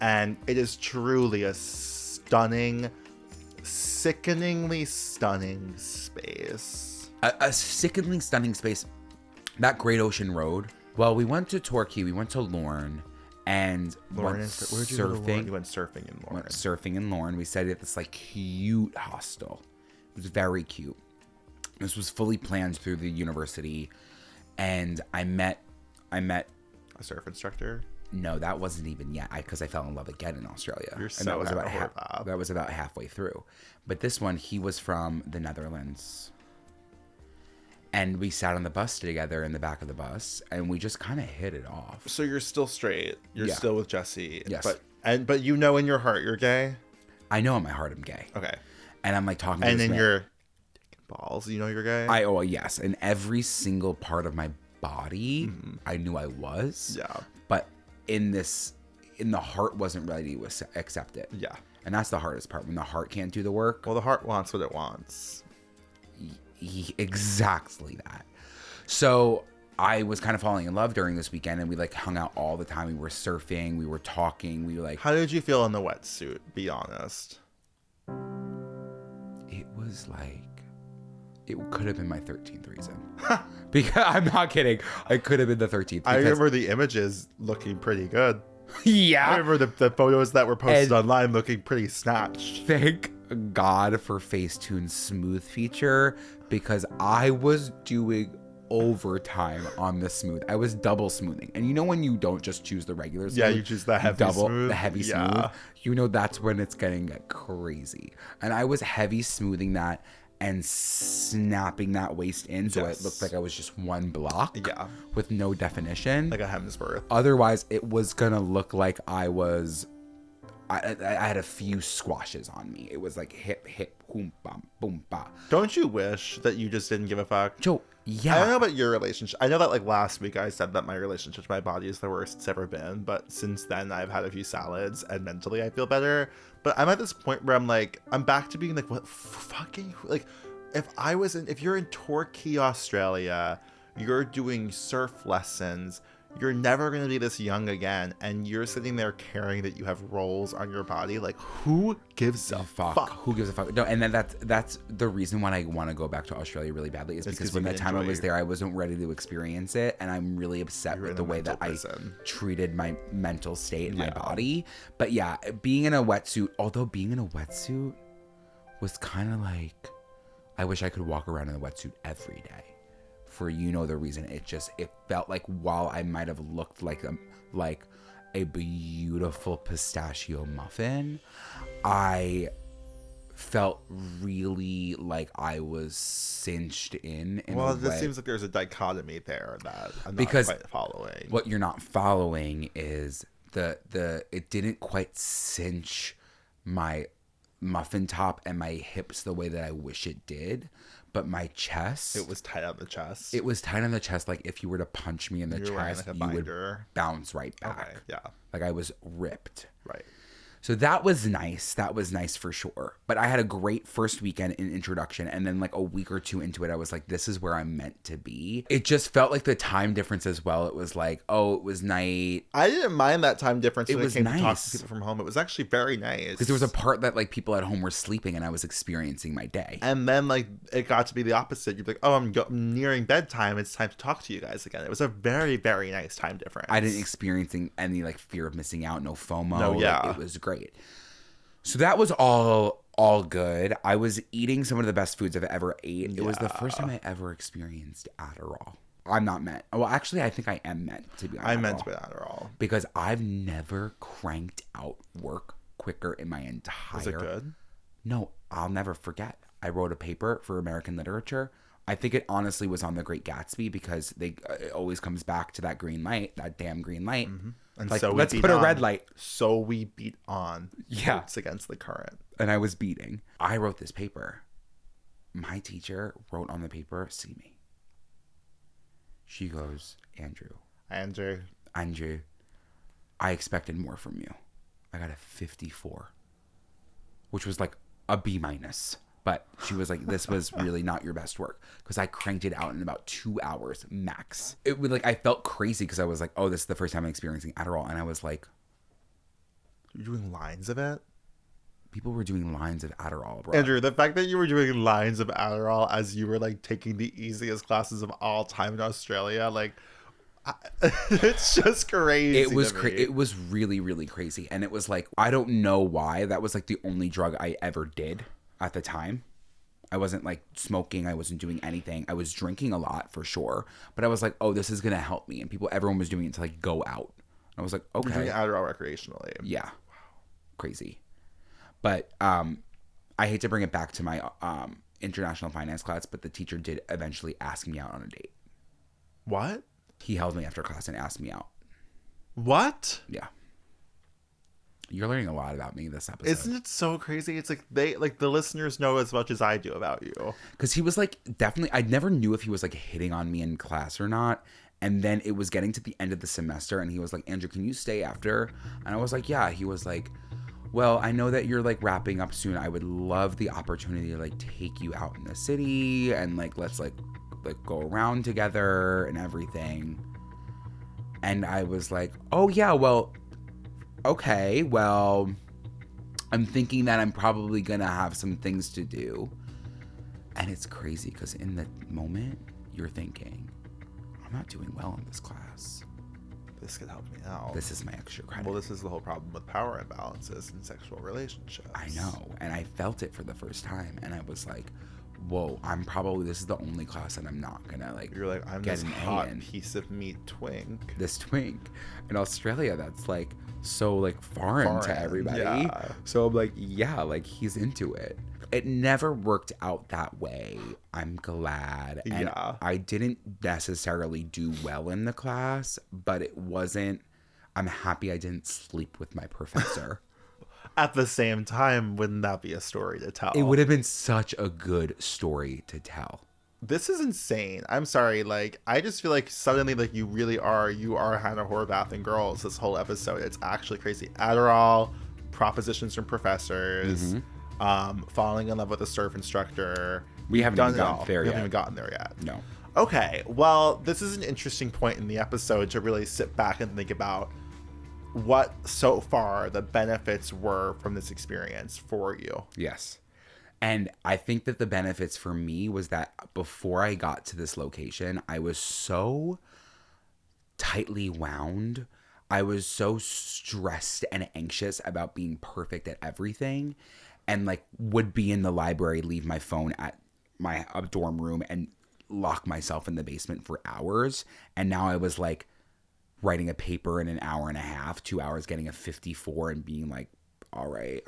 And it is truly a stunning, sickeningly stunning space. A sickeningly stunning space. That Great Ocean Road. Well, we went to Torquay, we went to Lorne, and Where'd you surfing. go to Lorne? You went surfing in Lorne. Went surfing in Lorne. We stayed at this like cute hostel. It was very cute. This was fully planned through the university, and I met a surf instructor. No, that wasn't even yet. Because I fell in love again in Australia. You're so and that was that was about halfway through. But this one, he was from the Netherlands. And we sat on the bus together in the back of the bus, and we just kind of hit it off. So you're still straight. You're still with Jesse. Yes. But you know in your heart you're gay? I know in my heart I'm gay. Okay. And I'm like talking to and this in man. your balls, you know you're gay? Yes. In every single part of my body, I knew I was. Yeah. But in the heart wasn't ready to accept it. Yeah. And that's the hardest part. When the heart can't do the work. Well, the heart wants what it wants. Exactly that. So I was kind of falling in love during this weekend, and we like hung out all the time. We were surfing, we were talking, we were like. How did you feel in the wetsuit? Be honest. It was like, it could have been my 13th reason. Because I'm not kidding. It could have been the 13th. I remember the images looking pretty good. Yeah. I remember the photos that were posted online looking pretty snatched. Thank God for Facetune's smooth feature, because I was doing overtime on the smooth. I was double smoothing. And you know when you don't just choose the regular smooth? Yeah, you choose the heavy smooth. The heavy smooth. You know that's when it's getting crazy. And I was heavy smoothing that and snapping that waist in so it looked like I was just one block with no definition. Like a Hemsworth. Otherwise, it was going to look like I had a few squashes on me. It was like hip, boom, bam, boom, ba. Don't you wish that you just didn't give a fuck? Joe, yeah. I don't know about your relationship. I know that like last week I said that my relationship to my body is the worst it's ever been. But since then I've had a few salads and mentally I feel better. But I'm at this point where I'm like, I'm back to being like, what fucking, like, if you're in Torquay, Australia, you're doing surf lessons, you're never going to be this young again, and you're sitting there caring that you have rolls on your body. Like, who gives a fuck? Who gives a fuck? No, and then that's the reason why I want to go back to Australia really badly is because when that time I was there, I wasn't ready to experience it, and I'm really upset with the way that I treated my mental state and my body. But yeah, being in a wetsuit, although being in a wetsuit was kind of like, I wish I could walk around in a wetsuit every day. For the reason. It felt like while I might have looked like a beautiful pistachio muffin, I felt really like I was cinched in well, a way. This seems like there's a dichotomy there that I'm not quite following. What you're not following is it didn't quite cinch my muffin top and my hips the way that I wish it did. But my chest... It was tight on the chest. It was tight on the chest. Like, if you were to punch me in the chest, you would bounce right back. Okay, yeah. Like, I was ripped. Right. So that was nice. That was nice for sure. But I had a great first weekend in introduction. And then like a week or two into it, I was like, this is where I'm meant to be. It just felt like the time difference as well. It was like, oh, it was night. I didn't mind that time difference when was it came to talk nice. to people from home. It was actually very nice. Because there was a part that like people at home were sleeping and I was experiencing my day. And then like it got to be the opposite. You'd be like, oh, I'm nearing bedtime. It's time to talk to you guys again. It was a very, very nice time difference. I didn't experience any like fear of missing out, no FOMO. No, yeah. Like, it was great. So that was all good. I was eating some of the best foods I've ever ate. It was the first time I ever experienced Adderall. I'm not meant. Well, actually, I think I am meant to be on Adderall. I'm meant to be on Adderall. Because I've never cranked out work quicker in my entire... Was it good? No, I'll never forget. I wrote a paper for American literature. I think it honestly was on The Great Gatsby because it always comes back to that green light, that damn green light. Mm-hmm. And like, so let's put a red light. So we beat on. Yeah. It's against the current. And I was beating. I wrote this paper. My teacher wrote on the paper, see me. She goes, Andrew, I expected more from you. I got a 54, which was like a B-. But she was like, this was really not your best work because I cranked it out in about 2 hours max. It would like, I felt crazy because I was like, oh, this is the first time I'm experiencing Adderall. And I was like, you're doing lines of it? People were doing lines of Adderall, bro. Andrew, the fact that you were doing lines of Adderall as you were like taking the easiest classes of all time in Australia, like it's just crazy. It was it was really, really crazy. And it was like, I don't know why. That was like the only drug I ever did at the time. I wasn't like smoking. I wasn't doing anything. I was drinking a lot for sure. But I was like, oh, this is going to help me. And everyone was doing it to like go out. I was like, okay. You're doing Adderall recreationally. Yeah. Wow. Crazy. But I hate to bring it back to my international finance class, but the teacher did eventually ask me out on a date. What? He held me after class and asked me out. What? Yeah. You're learning a lot about me this episode. Isn't it so crazy? It's like the listeners know as much as I do about you. Because he was like, definitely, I never knew if he was like hitting on me in class or not. And then it was getting to the end of the semester and he was like, Andrew, can you stay after? And I was like, yeah. He was like, well, I know that you're like wrapping up soon. I would love the opportunity to like take you out in the city and like let's like go around together and everything. And I was like, oh yeah, well, okay, well, I'm thinking that I'm probably gonna have some things to do. And it's crazy because in the moment you're thinking, I'm not doing well in this class. This could help me out. This is my extra credit. Well, this is the whole problem with power imbalances in sexual relationships. I know. And I felt it for the first time. And I was like, whoa, this is the only class that I'm not going to like. You're like, I'm this hot piece of meat twink. This twink. In Australia, that's like so like foreign to everybody. Yeah. So I'm like, yeah, like he's into it. It never worked out that way. I'm glad. And yeah. I didn't necessarily do well in the class, but I'm happy I didn't sleep with my professor. At the same time, wouldn't that be a story to tell? It would have been such a good story to tell. This is insane. I'm sorry. Like, I just feel like suddenly, like, you are Hannah Horvath and Girls this whole episode. It's actually crazy. Adderall, propositions from professors, falling in love with a surf instructor. We haven't even gotten there yet. We haven't even gotten there yet. No. Okay. Well, this is an interesting point in the episode to really sit back and think about what so far the benefits were from this experience for you. Yes. And I think that the benefits for me was that before I got to this location, I was so tightly wound. I was so stressed and anxious about being perfect at everything, and like would be in the library, leave my phone at my dorm room and lock myself in the basement for hours. And now I was like writing a paper in an hour and a half, 2 hours, getting a 54 and being like, all right,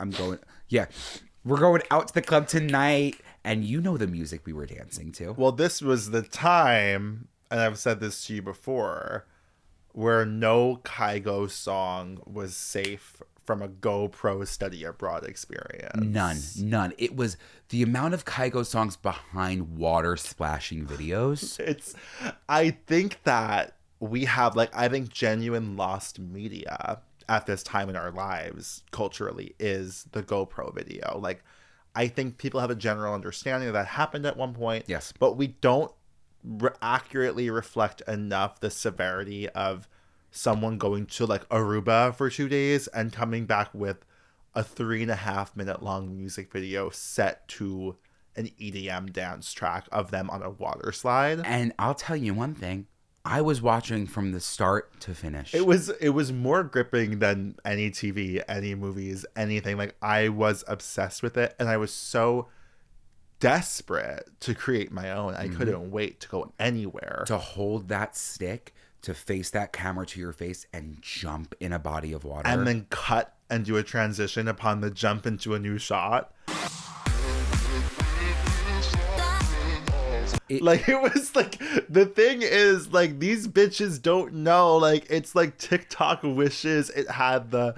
we're going out to the club tonight. And you know the music we were dancing to. Well, this was the time, and I've said this to you before, where no Kygo song was safe from a GoPro study abroad experience. None. It was the amount of Kygo songs behind water splashing videos. I think that we have, like, I think genuine lost media at this time in our lives culturally is the GoPro video. Like, I think people have a general understanding that happened at one point. Yes. But we don't accurately reflect enough the severity of someone going to like Aruba for 2 days and coming back with a 3.5 minute long music video set to an EDM dance track of them on a water slide. And I'll tell you one thing. I was watching from the start to finish. It was more gripping than any TV, any movies, anything. Like, I was obsessed with it, and I was so desperate to create my own. I couldn't wait to go anywhere. To hold that stick, to face that camera to your face and jump in a body of water. And then cut and do a transition upon the jump into a new shot. It was like, the thing is, like, these bitches don't know, like, it's like TikTok wishes it had the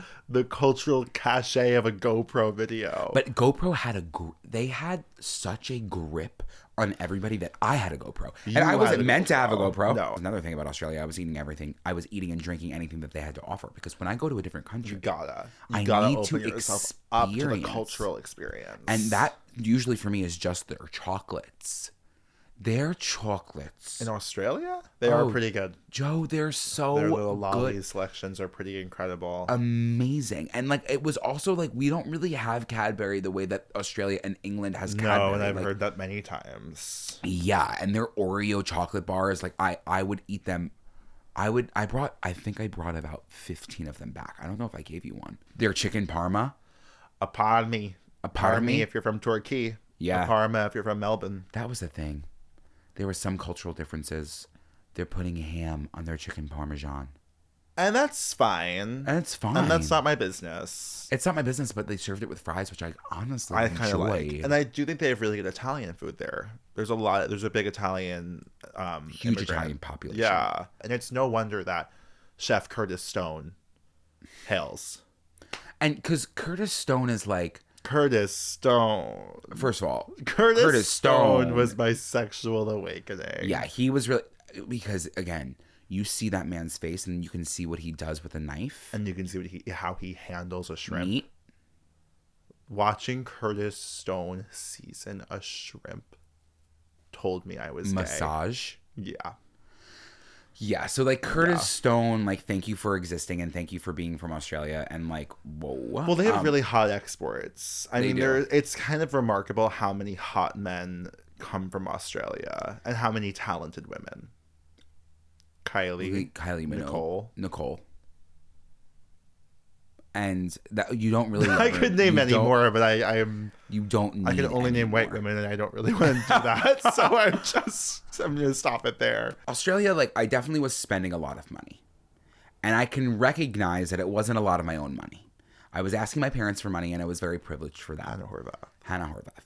cultural cachet of a GoPro video. But GoPro had they had such a grip on everybody that I had a GoPro. And I wasn't meant to have a GoPro. No. Another thing about Australia, I was eating everything. I was eating and drinking anything that they had to offer. Because when I go to a different country, you gotta open yourself up to the cultural experience. And that usually for me is just their chocolates. Their chocolates in Australia, they are pretty good. Joe, they're so their little lolly good. Selections are pretty incredible, amazing. And like, it was also like, we don't really have Cadbury the way that Australia and England has Cadbury. No, and I've heard that many times. Yeah, and their Oreo chocolate bars, like I would eat them. I think I brought about 15 of them back. I don't know if I gave you one. Their chicken parma. Pardon me if you're from Torquay. Yeah. A parma if you're from Melbourne. That was the thing. There were some cultural differences. They're putting ham on their chicken parmesan. And that's fine. And it's fine. And that's not my business. It's not my business, but they served it with fries, which I honestly enjoy. Like. And I do think they have really good Italian food there. There's a big Italian huge Italian population. Yeah. And it's no wonder that Chef Curtis Stone hails. And because Curtis Stone is like... Curtis Stone. First of all, Curtis Stone was my sexual awakening. Yeah, he was really... Because, again, you see that man's face and you can see what he does with a knife. And you can see how he handles a shrimp. Meat. Watching Curtis Stone season a shrimp told me I was Massage. Gay. Yeah. Yeah, so like Curtis Stone, like, thank you for existing and thank you for being from Australia, and like, whoa. Well, they have really hot exports. I mean, it's kind of remarkable how many hot men come from Australia and how many talented women. Kylie Minogue, Nicole. And that you don't really. I could name many more, but I am. You don't. Need I can only name white women, and I don't really want to do that. So I'm going to stop it there. Australia, like, I definitely was spending a lot of money, and I can recognize that it wasn't a lot of my own money. I was asking my parents for money, and I was very privileged for that. Hannah Horvath.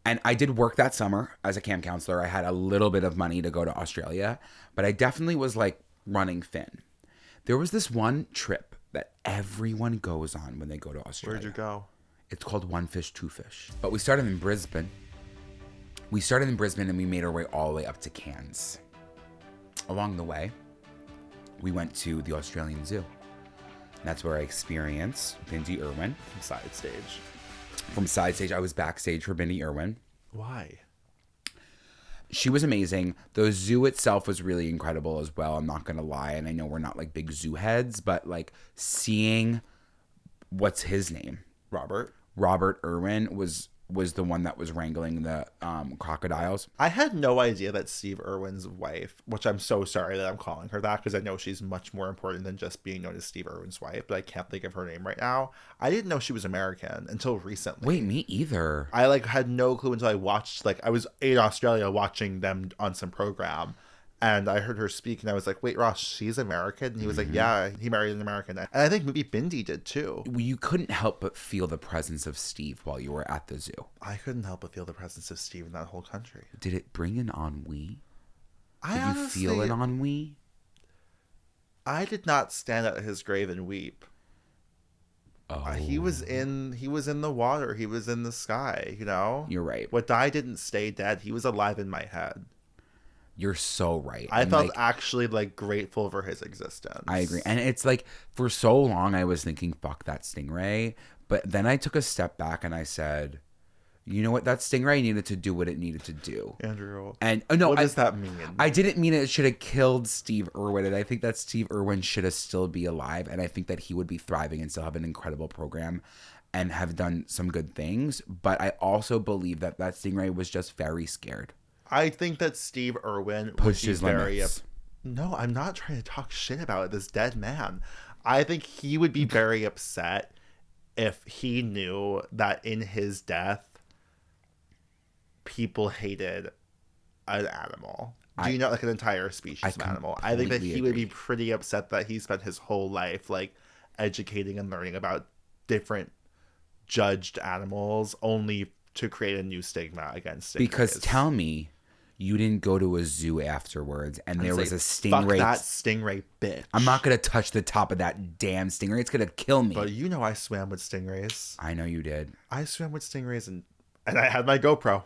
And I did work that summer as a camp counselor. I had a little bit of money to go to Australia, but I definitely was like running thin. There was this one trip that everyone goes on when they go to Australia. Where'd you go? It's called One Fish, Two Fish. But we started in Brisbane. And we made our way all the way up to Cairns. Along the way, we went to the Australian Zoo. And that's where I experienced Bindi Irwin. From side stage, I was backstage for Bindi Irwin. Why? She was amazing. The zoo itself was really incredible as well. I'm not going to lie. And I know we're not like big zoo heads, but like seeing what's his name? Robert Irwin was the one that was wrangling the crocodiles. I had no idea that Steve Irwin's wife, which I'm so sorry that I'm calling her that because I know she's much more important than just being known as Steve Irwin's wife, but I can't think of her name right now. I didn't know she was American until recently. Wait, me either. I like had no clue until I watched, like, I was in Australia watching them on some program. And I heard her speak, and I was like, wait, Ross, she's American? And he was like, yeah, he married an American. And I think maybe Bindi did, too. You couldn't help but feel the presence of Steve while you were at the zoo. I couldn't help but feel the presence of Steve in that whole country. Did it bring an ennui? Did you feel an ennui? I did not stand at his grave and weep. Oh. He was in the water. He was in the sky, you know? You're right. What died didn't stay dead. He was alive in my head. You're so right. I And, felt like, actually like grateful for his existence. I agree. And it's like, for so long I was thinking, fuck that stingray. But then I took a step back and I said, you know what? That stingray needed to do what it needed to do. Andrew. And no, what does that mean? I didn't mean it should have killed Steve Irwin. And I think that Steve Irwin should have still be alive. And I think that he would be thriving and still have an incredible program and have done some good things. But I also believe that that stingray was just very scared. I think that Steve Irwin Pushed would be his very limits. No, I'm not trying to talk shit about this dead man. I think he would be very upset if he knew that in his death people hated an animal. Do you know, like an entire species of animal? I think that he would be pretty upset that he spent his whole life like educating and learning about different judged animals only to create a new stigma against stingrays. Because tell me, you didn't go to a zoo afterwards and there was a stingray. Fuck that stingray, bitch. I'm not going to touch the top of that damn stingray. It's going to kill me. But you know I swam with stingrays. I know you did. I swam with stingrays and I had my GoPro.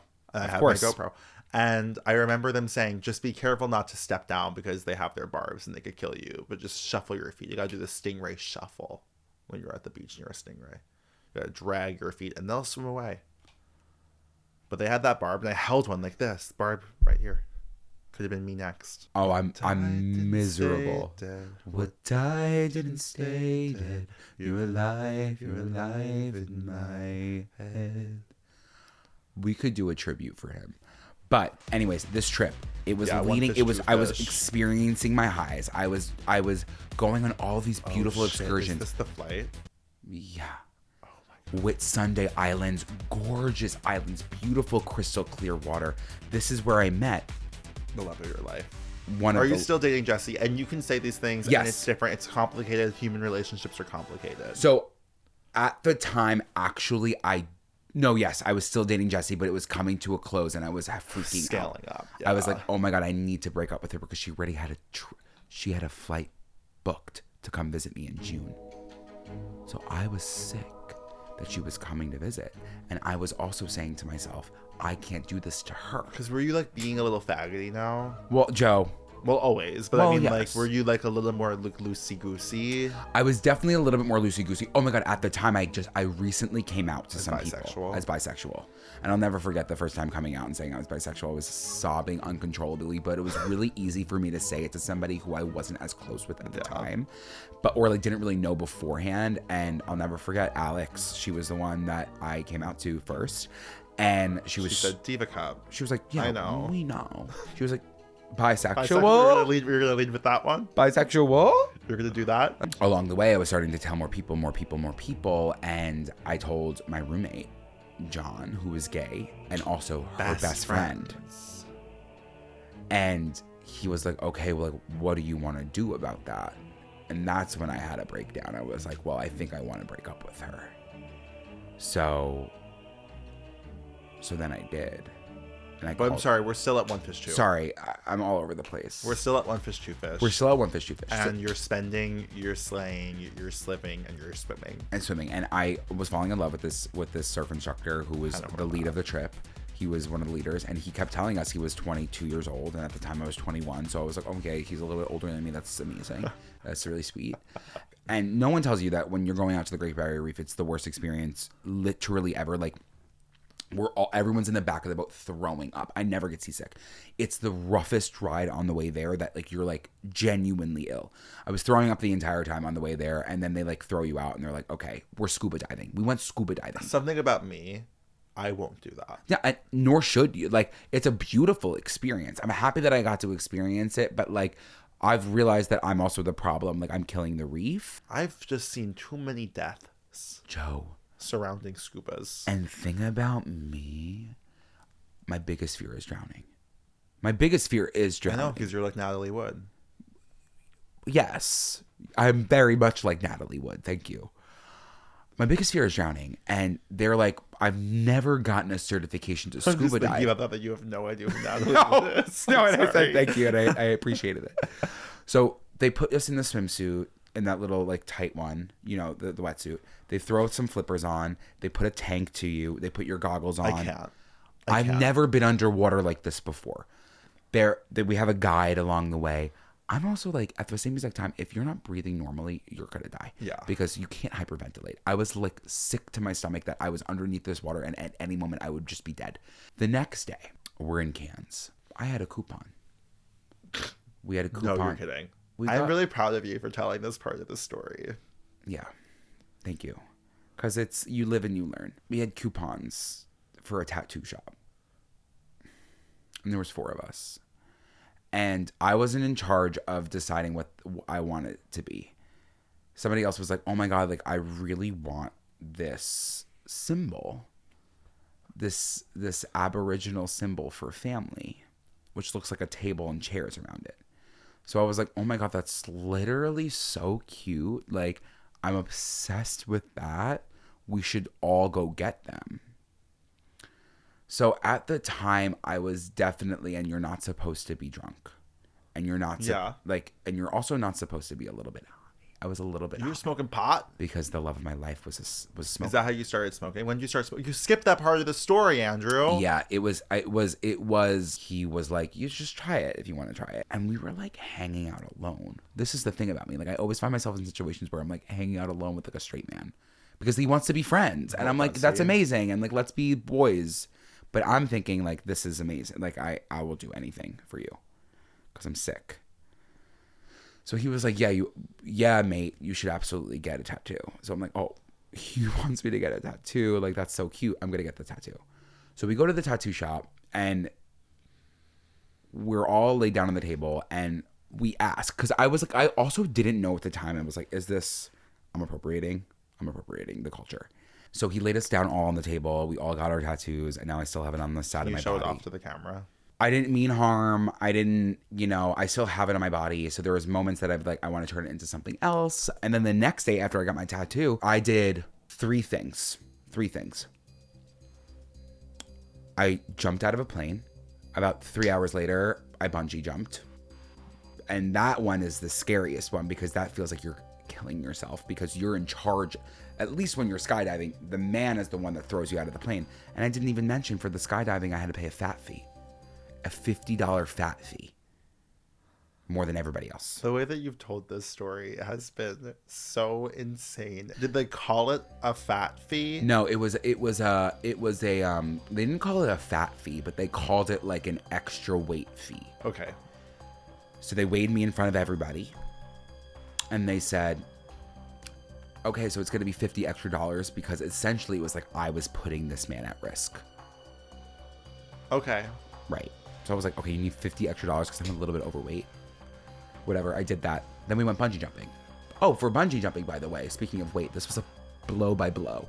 And I remember them saying, just be careful not to step down because they have their barbs and they could kill you. But just shuffle your feet. You got to do the stingray shuffle when you're at the beach and you're a stingray. You got to drag your feet and they'll swim away. But they had that barb and I held one like this. Barb right here. Could have been me next. Oh, I'm miserable. What died didn't stay dead. You're alive in my head. We could do a tribute for him. But anyways, this trip, it was leading. It was I was experiencing my highs. I was going on all these beautiful excursions. Is this the flight? Yeah. Whitsunday Islands, gorgeous islands, beautiful crystal clear water. This is where I met the love of your life. Are you still dating Jesse? And you can say these things. Yes. And it's different. It's complicated. Human relationships are complicated. So at the time, actually, yes, I was still dating Jessie, but it was coming to a close and I was freaking scaling up. Yeah. I was like, oh my God, I need to break up with her because she already had she had a flight booked to come visit me in June. So I was sick that she was coming to visit. And I was also saying to myself, I can't do this to her. Because were you like being a little faggoty now? Well, Joe. Well, always. But I mean, yes. like, were you like a little more like loosey-goosey? I was definitely a little bit more loosey-goosey. Oh my God, at the time, I recently came out to some people as bisexual. And I'll never forget the first time coming out and saying I was bisexual. I was sobbing uncontrollably, but it was really easy for me to say it to somebody who I wasn't as close with at the time. Or like didn't really know beforehand. And I'll never forget Alex. She was the one that I came out to first. And she said Diva Cup. She was like, yeah, I know. We know. She was like, bisexual? We're gonna lead with that one? Bisexual? You're gonna do that? Along the way, I was starting to tell more people. And I told my roommate, John, who was gay, and also her best friend. And he was like, okay, well, like, what do you want to do about that? And that's when I had a breakdown. I was like, well, I think I want to break up with her. So then I did. And but I'm sorry, we're still at One Fish Two. Sorry, I'm all over the place. We're still at One Fish Two Fish. We're still at One Fish Two Fish. And you're spending, you're slaying, you're slipping, and you're swimming. And I was falling in love with this surf instructor who was the lead of the trip. He was one of the leaders, and he kept telling us he was 22 years old, and at the time I was 21. So I was like, okay, he's a little bit older than me. That's amazing. That's really sweet. And no one tells you that when you're going out to the Great Barrier Reef, it's the worst experience literally ever. Like, everyone's in the back of the boat throwing up. I never get seasick. It's the roughest ride on the way there that like you're like genuinely ill. I was throwing up the entire time on the way there, and then they like throw you out and they're like, okay, we're scuba diving. We went scuba diving. Something about me, I won't do that. Yeah, nor should you. Like, it's a beautiful experience. I'm happy that I got to experience it, but like I've realized that I'm also the problem. Like, I'm killing the reef. I've just seen too many deaths, Joe, surrounding scubas. And thing about me, my biggest fear is drowning. My biggest fear is drowning. I know, because you're like Natalie Wood. Yes, I'm very much like Natalie Wood. Thank you. My biggest fear is drowning, and they're like, I've never gotten a certification to scuba dive. About that you have no idea who Natalie Wood is. No, and I said thank you, and I appreciated it. So they put us in the swimsuit, in that little like tight one, you know, the wetsuit. They throw some flippers on. They put a tank to you. They put your goggles on. I can't. I've never been underwater like this before. that we have a guide along the way. I'm also like, at the same exact time, if you're not breathing normally, you're gonna die. Yeah. Because you can't hyperventilate. I was like sick to my stomach that I was underneath this water and at any moment I would just be dead. The next day, we're in Cannes. I had a coupon. We had a coupon. No, you're kidding. We I'm got- really proud of you for telling this part of the story. Yeah. Thank you. Because it's, you live and you learn. We had coupons for a tattoo shop. And there was 4 of us. And I wasn't in charge of deciding what I wanted it to be. Somebody else was like, oh my God, like I really want this symbol. This Aboriginal symbol for family, which looks like a table and chairs around it. So I was like, oh my God, that's literally so cute. Like, I'm obsessed with that. We should all go get them. So at the time, I was definitely, and you're not supposed to be drunk. And you're not, and you're also not supposed to be a little bit high. I was a little bit You high. were smoking pot? Because the love of my life was smoking. Is that how you started smoking? When did you start smoking? You skipped that part of the story, Andrew. Yeah, he was like, you just try it if you want to try it. And we were like hanging out alone. This is the thing about me. Like I always find myself in situations where I'm like hanging out alone with like a straight man because he wants to be friends. And I'm like, that's amazing. And like, let's be boys. But I'm thinking like, this is amazing. Like I will do anything for you because I'm sick. So he was like, yeah, mate, you should absolutely get a tattoo. So I'm like, oh, he wants me to get a tattoo. Like, that's so cute. I'm going to get the tattoo. So we go to the tattoo shop and we're all laid down on the table and we ask, because I was like, I also didn't know at the time. I was like, is this, I'm appropriating the culture. So he laid us down all on the table. We all got our tattoos and now I still have it on the side of my body. You showed off to the camera. I didn't mean harm. I didn't, I still have it on my body. So there was moments that I'd like, I want to turn it into something else. And then the next day after I got my tattoo, I did 3 things. I jumped out of a plane. About 3 hours later, I bungee jumped. And that one is the scariest one because that feels like you're killing yourself because you're in charge. At least when you're skydiving, the man is the one that throws you out of the plane. And I didn't even mention for the skydiving, I had to pay a fat fee. A $50 fat fee, more than everybody else. The way that you've told this story has been so insane. Did they call it a fat fee? No, it was a they didn't call it a fat fee, but they called it like an extra weight fee. Okay. So they weighed me in front of everybody and they said, okay, so it's going to be $50 extra because essentially it was like I was putting this man at risk. Okay. Right. So I was like, okay, you need $50 extra because I'm a little bit overweight. Whatever, I did that. Then we went bungee jumping. Oh, for bungee jumping, by the way, speaking of weight, this was a blow by blow.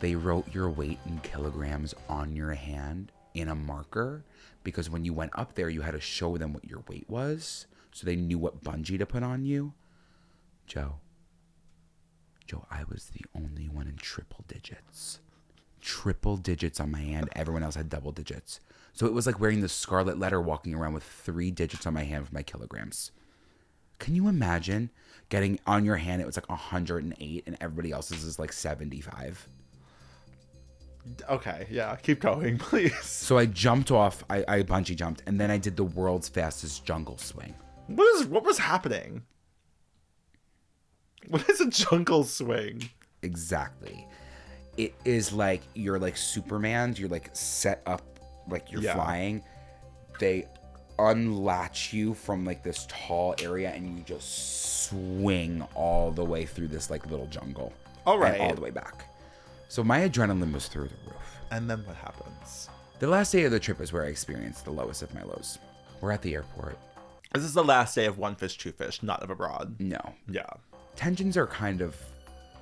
They wrote your weight in kilograms on your hand in a marker because when you went up there, you had to show them what your weight was so they knew what bungee to put on you. Joe, I was the only one in triple digits. Triple digits on my hand. Everyone else had double digits. So it was like wearing the scarlet letter walking around with 3 digits on my hand for my kilograms. Can you imagine getting on your hand? It was like 108 and everybody else's is like 75. Okay, yeah, keep going, please. So I jumped off, I bungee jumped, and then I did the world's fastest jungle swing. What was happening? What is a jungle swing? Exactly. It is like you're like Superman. You're like set up like you're flying. They unlatch you from like this tall area and you just swing all the way through this like little jungle. All right. And all the way back. So my adrenaline was through the roof. And then what happens? The last day of the trip is where I experienced the lowest of my lows. We're at the airport. This is the last day of One Fish, Two Fish, not of Abroad. No. Yeah. Tensions are kind of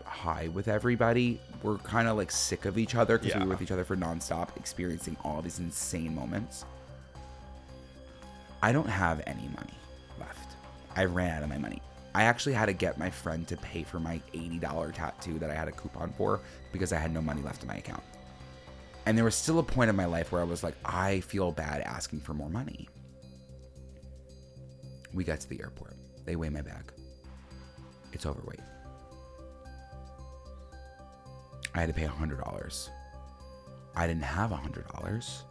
high with everybody. We're kind of like sick of each other because we were with each other for nonstop, experiencing all these insane moments. I don't have any money left. I ran out of my money. I actually had to get my friend to pay for my $80 tattoo that I had a coupon for because I had no money left in my account. And there was still a point in my life where I was like, I feel bad asking for more money. We got to the airport. They weigh my bag. It's overweight. I had to pay $100. I didn't have $100.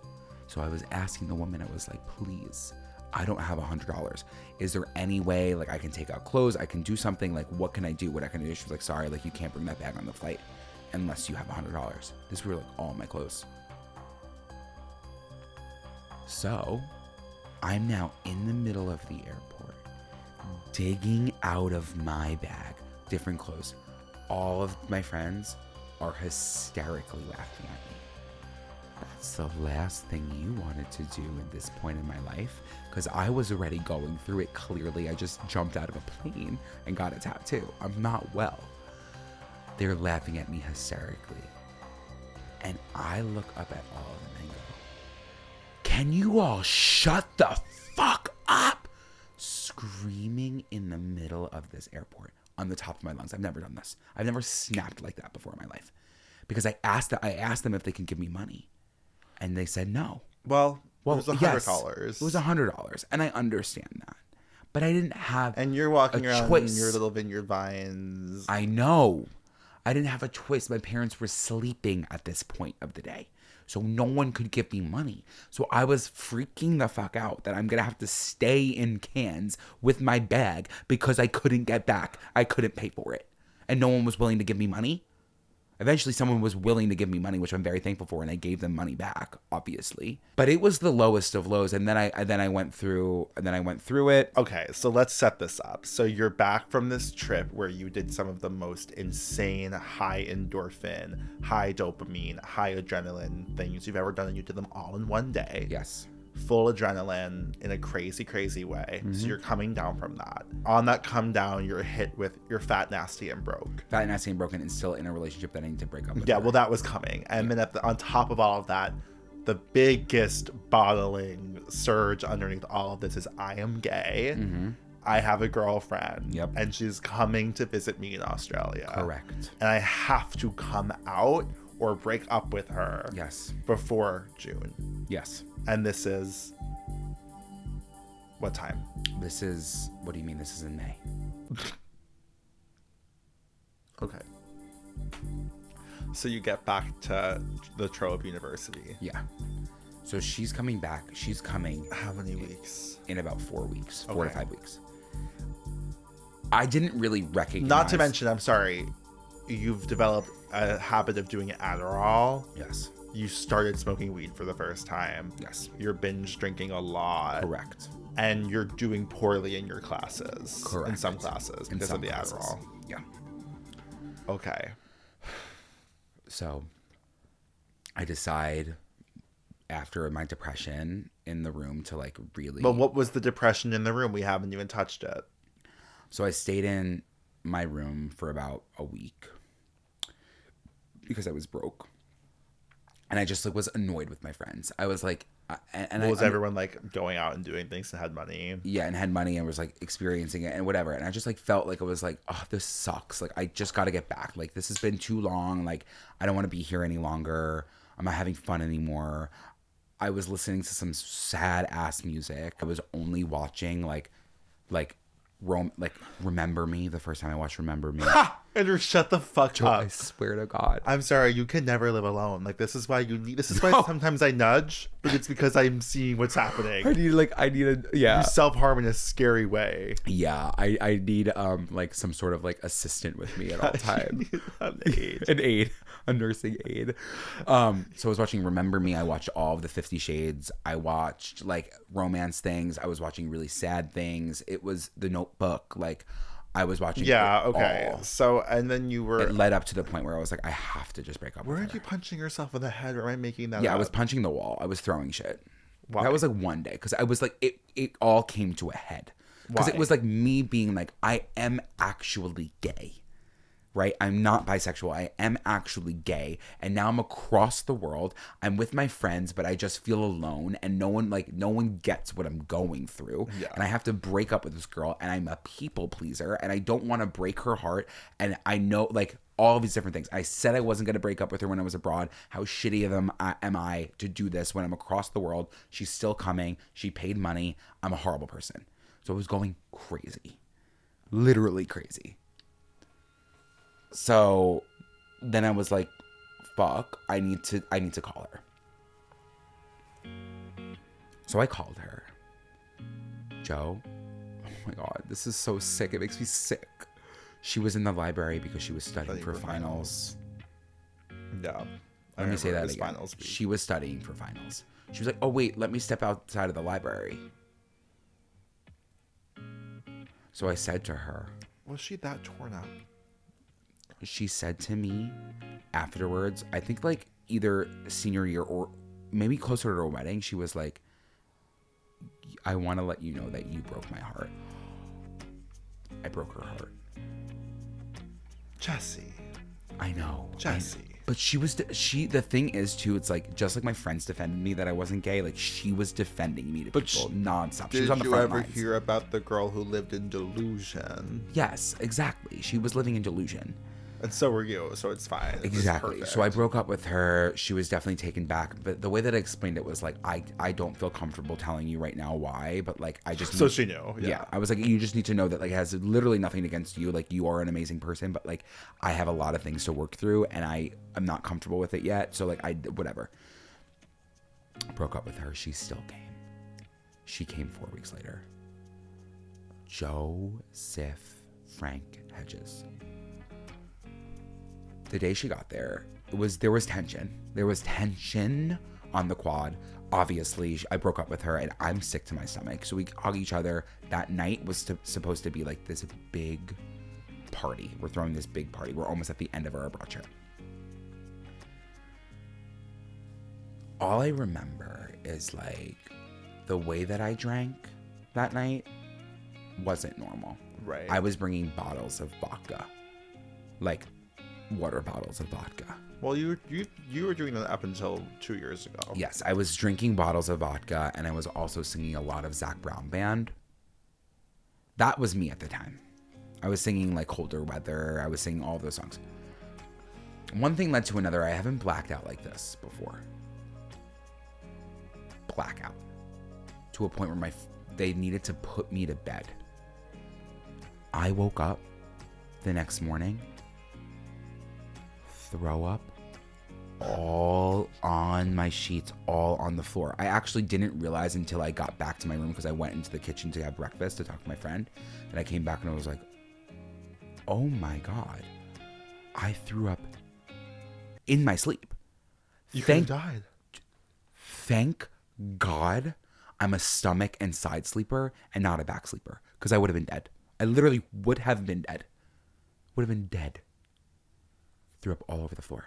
So I was asking the woman, I was like, please, I don't have $100. Is there any way, like, I can take out clothes? I can do something. Like, what can I do? What I can do? She was like, sorry, like, you can't bring that bag on the flight unless you have $100. These were, like, all my clothes. So I'm now in the middle of the airport, digging out of my bag different clothes. All of my friends are hysterically laughing at me. That's the last thing you wanted to do at this point in my life, because I was already going through it. Clearly, I just jumped out of a plane and got a tattoo. I'm not well. They're laughing at me hysterically. And I look up at all of them and go, can you all shut the fuck up? Screaming in the middle of this airport on the top of my lungs. I've never done this. I've never snapped like that before in my life. Because I asked them if they can give me money. And they said no. Well, it was $100. Yes, it was $100. And I understand that. But I didn't have And you're walking a around choice. in your little vineyard vines. I know. I didn't have a choice. My parents were sleeping at this point of the day. So no one could give me money. So I was freaking the fuck out that I'm going to have to stay in Cairns with my bag because I couldn't get back. I couldn't pay for it. And no one was willing to give me money. Eventually someone was willing to give me money, which I'm very thankful for, and I gave them money back, obviously. But it was the lowest of lows, and then I went through it. Okay, so let's set this up. So you're back from this trip where you did some of the most insane high endorphin, high dopamine, high adrenaline things you've ever done, and you did them all in one day. Yes. Full adrenaline in a crazy, crazy way. Mm-hmm. So you're coming down from that. On that come down, you're hit with you're fat, nasty, and broke. Fat, nasty, and broken, and still in a relationship that I need to break up with. Yeah, her. well, that was coming. And then on top of all of that, the biggest bottling surge underneath all of this is I am gay. Mm-hmm. I have a girlfriend. Yep. And she's coming to visit me in Australia. Correct. And I have to come out or break up with her. Yes. Before June. Yes. And this is what time? This is, what do you mean this is in May? Okay. So you get back to the Trove University. Yeah. So she's coming back. She's coming. How many weeks? In about 4 weeks, 4 to Okay. 5 weeks. I didn't really recognize. Not to mention, I'm sorry, you've developed a habit of doing Adderall. Yes. You started smoking weed for the first time. Yes. You're binge drinking a lot. Correct. And you're doing poorly in your classes. Correct. In some classes because of the Adderall. Yeah. Okay. So I decide after my depression in the room to like really. But what was the depression in the room? We haven't even touched it. So I stayed in my room for about a week because I was broke. And I just like was annoyed with my friends. I was like, was everyone like going out and doing things and had money? Yeah, and had money and was like experiencing it and whatever. And I just like felt like it was like, oh, this sucks. Like I just got to get back. Like this has been too long. Like I don't want to be here any longer. I'm not having fun anymore. I was listening to some sad ass music. I was only watching like Remember Me. The first time I watched Remember Me. Andrew, shut the fuck up. I swear to God. I'm sorry, you can never live alone. Like this is why sometimes I nudge, but it's because I'm seeing what's happening. You self-harm in a scary way. Yeah, I need like some sort of like assistant with me at all times. An aide, a nursing aide. So I was watching Remember Me. I watched all of the 50 Shades. I watched like romance things. I was watching really sad things. It was The Notebook. Like I was watching. Yeah. Okay. all. So and then you were. It led up to the point where I was like, I have to just break up. Weren't with her. you punching yourself in the head? Or am I making that? Yeah, up? I was punching the wall. I was throwing shit. Why? That was like one day because I was like, it all came to a head because it was like me being like, I am actually gay. Right? I'm not bisexual. I am actually gay. And now I'm across the world. I'm with my friends, but I just feel alone and no one gets what I'm going through. Yeah. And I have to break up with this girl and I'm a people pleaser and I don't want to break her heart. And I know like all of these different things. I said I wasn't going to break up with her when I was abroad. How shitty of them am I to do this when I'm across the world? She's still coming. She paid money. I'm a horrible person. So I was going crazy. Literally crazy. So then I was like, fuck, I need to call her. So I called her. Joe, oh my God, this is so sick. It makes me sick. She was in the library because she was studying for finals. Yeah. Let me say that again. She was studying for finals. She was like, oh, wait, let me step outside of the library. So I said to her. Was she that torn up? She said to me afterwards, I think like either senior year or maybe closer to her wedding, she was like, I want to let you know that you broke my heart. I broke her heart. Jesse. I know. Jesse. But the thing is too, it's like, just like my friends defended me that I wasn't gay, like she was defending me to people nonstop. She was on the front lines. Did you ever hear about the girl who lived in delusion? Yes, exactly. She was living in delusion. And so were you, so it's fine. Exactly. So I broke up with her. She was definitely taken back. But the way that I explained it was like, I don't feel comfortable telling you right now why, but like I just So she knew. Yeah. I was like, you just need to know that like it has literally nothing against you. Like you are an amazing person, but like I have a lot of things to work through and I'm not comfortable with it yet. So like whatever. Broke up with her. She still came. She came 4 weeks later. Joseph Frank Hegyes. The day she got there, there was tension. There was tension on the quad. Obviously, I broke up with her and I'm sick to my stomach. So we hug each other. That night was supposed to be like this big party. We're throwing this big party. We're almost at the end of our abroad trip. All I remember is like the way that I drank that night wasn't normal. Right. I was bringing bottles of vodka. Like water bottles of vodka. Well, you were doing that up until 2 years ago. Yes, I was drinking bottles of vodka and I was also singing a lot of Zac Brown Band. That was me at the time. I was singing like Colder Weather. I was singing all of those songs. One thing led to another. I haven't blacked out like this before. Blackout. To a point where they needed to put me to bed. I woke up the next morning. Throw up all on my sheets, all on the floor. I actually didn't realize until I got back to my room because I went into the kitchen to have breakfast to talk to my friend. And I came back and I was like, oh my God, I threw up in my sleep. You could have died. Thank God I'm a stomach and side sleeper and not a back sleeper because I would have been dead. I literally would have been dead. Would have been dead. Threw up all over the floor.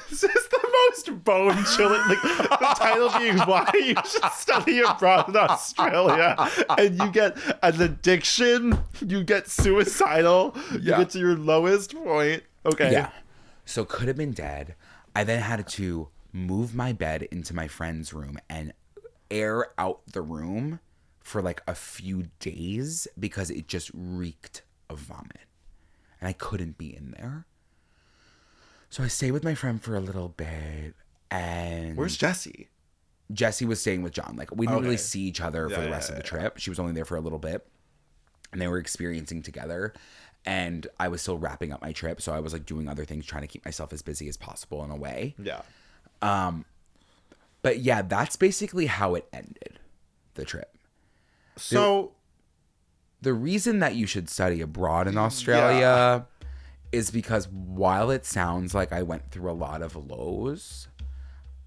This is the most bone-chilling, like, the title being why you should study abroad in Australia, and you get an addiction, you get suicidal, you get to your lowest point. Okay. Yeah. So could have been dead. I then had to move my bed into my friend's room and air out the room for like a few days because it just reeked of vomit. And I couldn't be in there. So I stayed with my friend for a little bit, and... Where's Jessie? Jessie was staying with John. Like, we didn't really see each other for the rest of the trip. She was only there for a little bit, and they were experiencing together, and I was still wrapping up my trip, so I was, like, doing other things, trying to keep myself as busy as possible in a way. Yeah. But, yeah, that's basically how it ended, the trip. So... The reason that you should study abroad in Australia... is because while it sounds like I went through a lot of lows,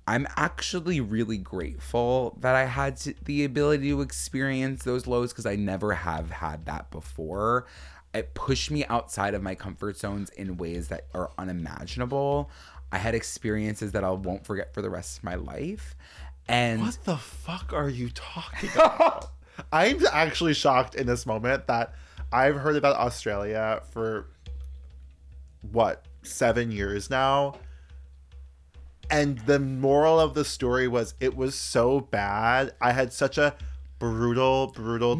I'm actually really grateful that I had the ability to experience those lows because I never have had that before. It pushed me outside of my comfort zones in ways that are unimaginable. I had experiences that I won't forget for the rest of my life. And what the fuck are you talking about? I'm actually shocked in this moment that I've heard about Australia for... 7 years now, and the moral of the story was it was so bad. I had such a brutal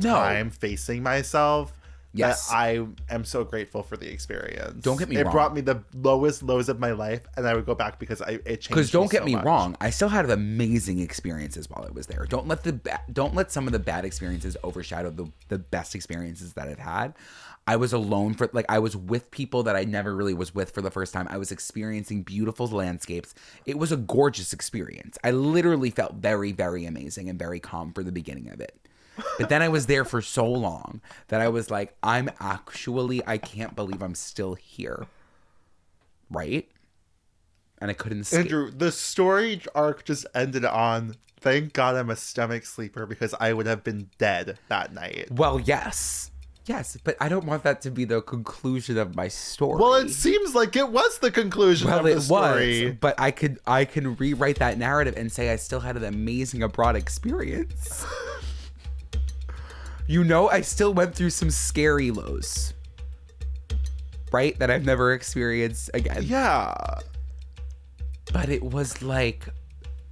time facing myself Yes. I am so grateful for the experience. Don't get me wrong. It brought me the lowest lows of my life, and I would go back because it changed. Because don't get me much. wrong, I still had amazing experiences while I was there. Don't let some of the bad experiences overshadow the best experiences that I've had. I was alone I was with people that I never really was with for the first time. I was experiencing beautiful landscapes. It was a gorgeous experience. I literally felt very, very amazing and very calm for the beginning of it. But then I was there for so long that I was like, I can't believe I'm still here. Right? And I couldn't escape. Andrew, the story arc just ended on, thank God I'm a stomach sleeper because I would have been dead that night. Well, yes. Yes, but I don't want that to be the conclusion of my story. Well, it seems like it was the conclusion of the story. But I can rewrite that narrative and say I still had an amazing abroad experience. I still went through some scary lows. Right? That I've never experienced again. Yeah. But it was like,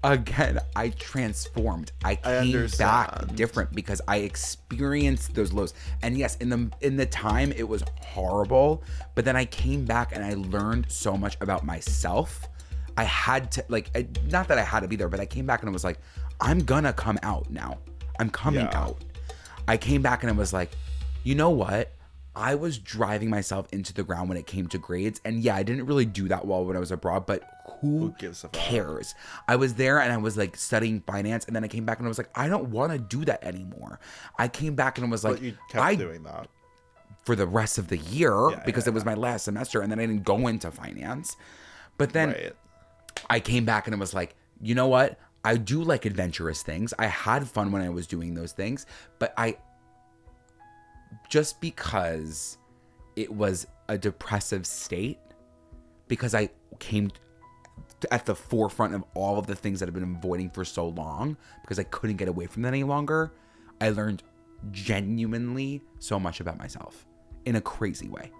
again, I transformed. I came back different because I experienced those lows. And yes, in the time it was horrible, but then I came back and I learned so much about myself. I had to, not that I had to be there, but I came back and I was like, I'm gonna come out now. I'm coming out. I came back and I was like, you know what? I was driving myself into the ground when it came to grades. And yeah, I didn't really do that well when I was abroad, but who cares? I was there and I was like studying finance, and then I came back and I was like, I don't want to do that anymore. I came back and I was like, but you kept doing that for the rest of the year because it was my last semester, and then I didn't go into finance. But then I came back and I was like, you know what? I do like adventurous things. I had fun when I was doing those things, but just because it was a depressive state, because I came at the forefront of all of the things that I've been avoiding for so long, because I couldn't get away from that any longer, I learned genuinely so much about myself in a crazy way.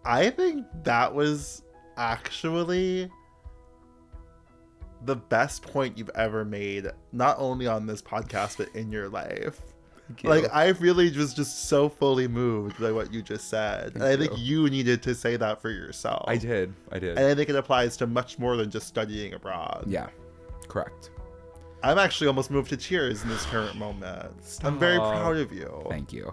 I think that was actually the best point you've ever made, not only on this podcast, but in your life. Like, I really was just so fully moved by what you just said. And I think you needed to say that for yourself. I did. And I think it applies to much more than just studying abroad. Yeah, correct. I'm actually almost moved to tears in this current moment. I'm very proud of you. Thank you.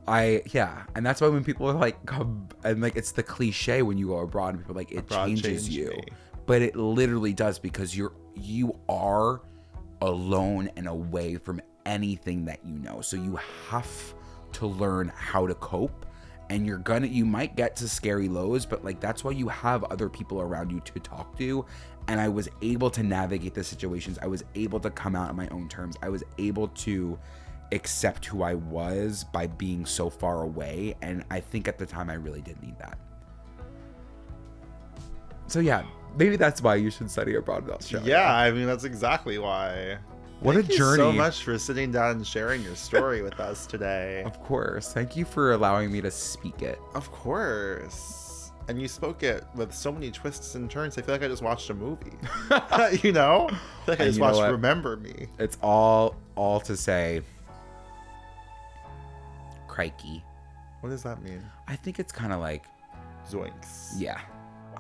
And that's why when people are like, come, and like, it's the cliche when you go abroad and people are like, it changes you. But it literally does, because you are alone and away from anything that you know. So you have to learn how to cope, and you might get to scary lows, but like, that's why you have other people around you to talk to. And I was able to navigate the situations. I was able to come out on my own terms. I was able to accept who I was by being so far away. And I think at the time I really did need that. So yeah, maybe that's why you should study abroad in Australia. Yeah, I mean, that's exactly why. What a journey. Thank you so much for sitting down and sharing your story with us today. Of course. Thank you for allowing me to speak it. Of course. And you spoke it with so many twists and turns. I feel like I just watched a movie. You know? I feel like I just watched Remember Me. It's all to say, crikey. What does that mean? I think it's kind of like, zoinks. Yeah.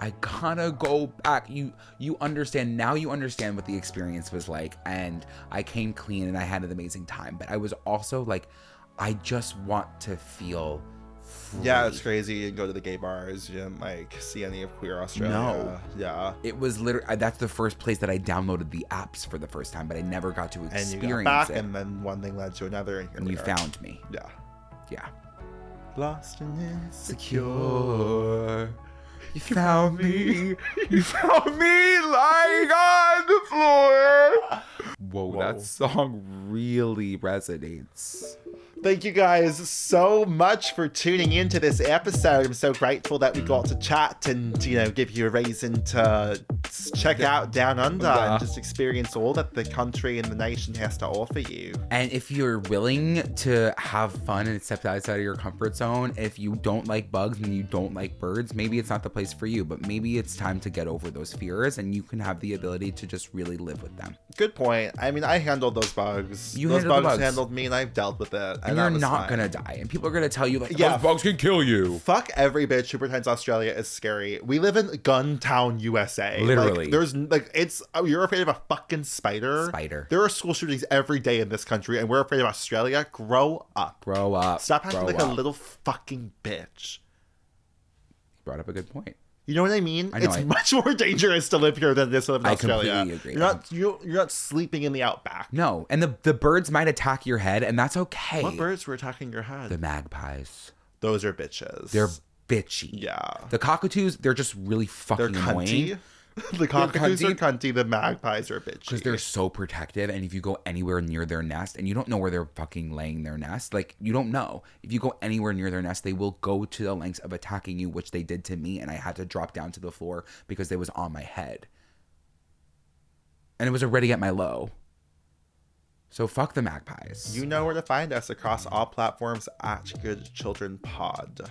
I gotta go back. You understand now. You understand what the experience was like, and I came clean and I had an amazing time. But I was also like, I just want to feel free. Yeah, it's crazy. You go to the gay bars, you didn't like see any of Queer Australia. No. Yeah. It was literally, that's the first place that I downloaded the apps for the first time, but I never got to experience and you got back, and then one thing led to another, and you found me. Yeah. Lost and insecure. You found me. You found me lying on the floor. Whoa, that song really resonates. Thank you guys so much for tuning into this episode. I'm so grateful that we got to chat and, give you a reason to check out Down Under and just experience all that the country and the nation has to offer you. And if you're willing to have fun and step outside of your comfort zone, if you don't like bugs and you don't like birds, maybe it's not the place for you, but maybe it's time to get over those fears and you can have the ability to just really live with them. Good point. I mean, I handled those bugs. Those bugs handled me, and I've dealt with it. And you're not going to die. And people are going to tell you, like, yeah, those bugs can kill you. Fuck every bitch who pretends Australia is scary. We live in Guntown, USA. Literally. Like, there's, like, you're afraid of a fucking spider? There are school shootings every day in this country, and we're afraid of Australia? Grow up. Grow up. Stop acting like a little fucking bitch. You brought up a good point. You know what I mean? It's much more dangerous to live here than it is to live in Australia. I completely agree. You're not sleeping in the outback. No, and the birds might attack your head, and that's okay. What birds were attacking your head? The magpies. Those are bitches. They're bitchy. Yeah. The cockatoos, they're just really fucking annoying. The cockatoos are cunty. The magpies are bitchy. Because they're so protective, and if you go anywhere near their nest, and you don't know where they're fucking laying their nest, like, you don't know. If you go anywhere near their nest, they will go to the lengths of attacking you, which they did to me, and I had to drop down to the floor because they was on my head. And it was already at my low. So fuck the magpies. You know where to find us across all platforms at Good Children Pod.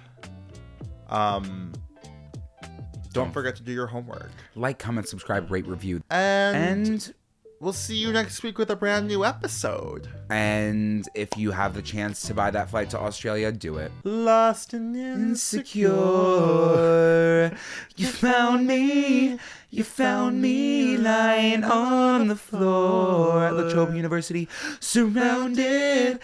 Don't forget to do your homework. Like, comment, subscribe, rate, review. And we'll see you next week with a brand new episode. And if you have the chance to buy that flight to Australia, do it. Lost and insecure. You found me lying on the floor at La Trobe University. Surrounded.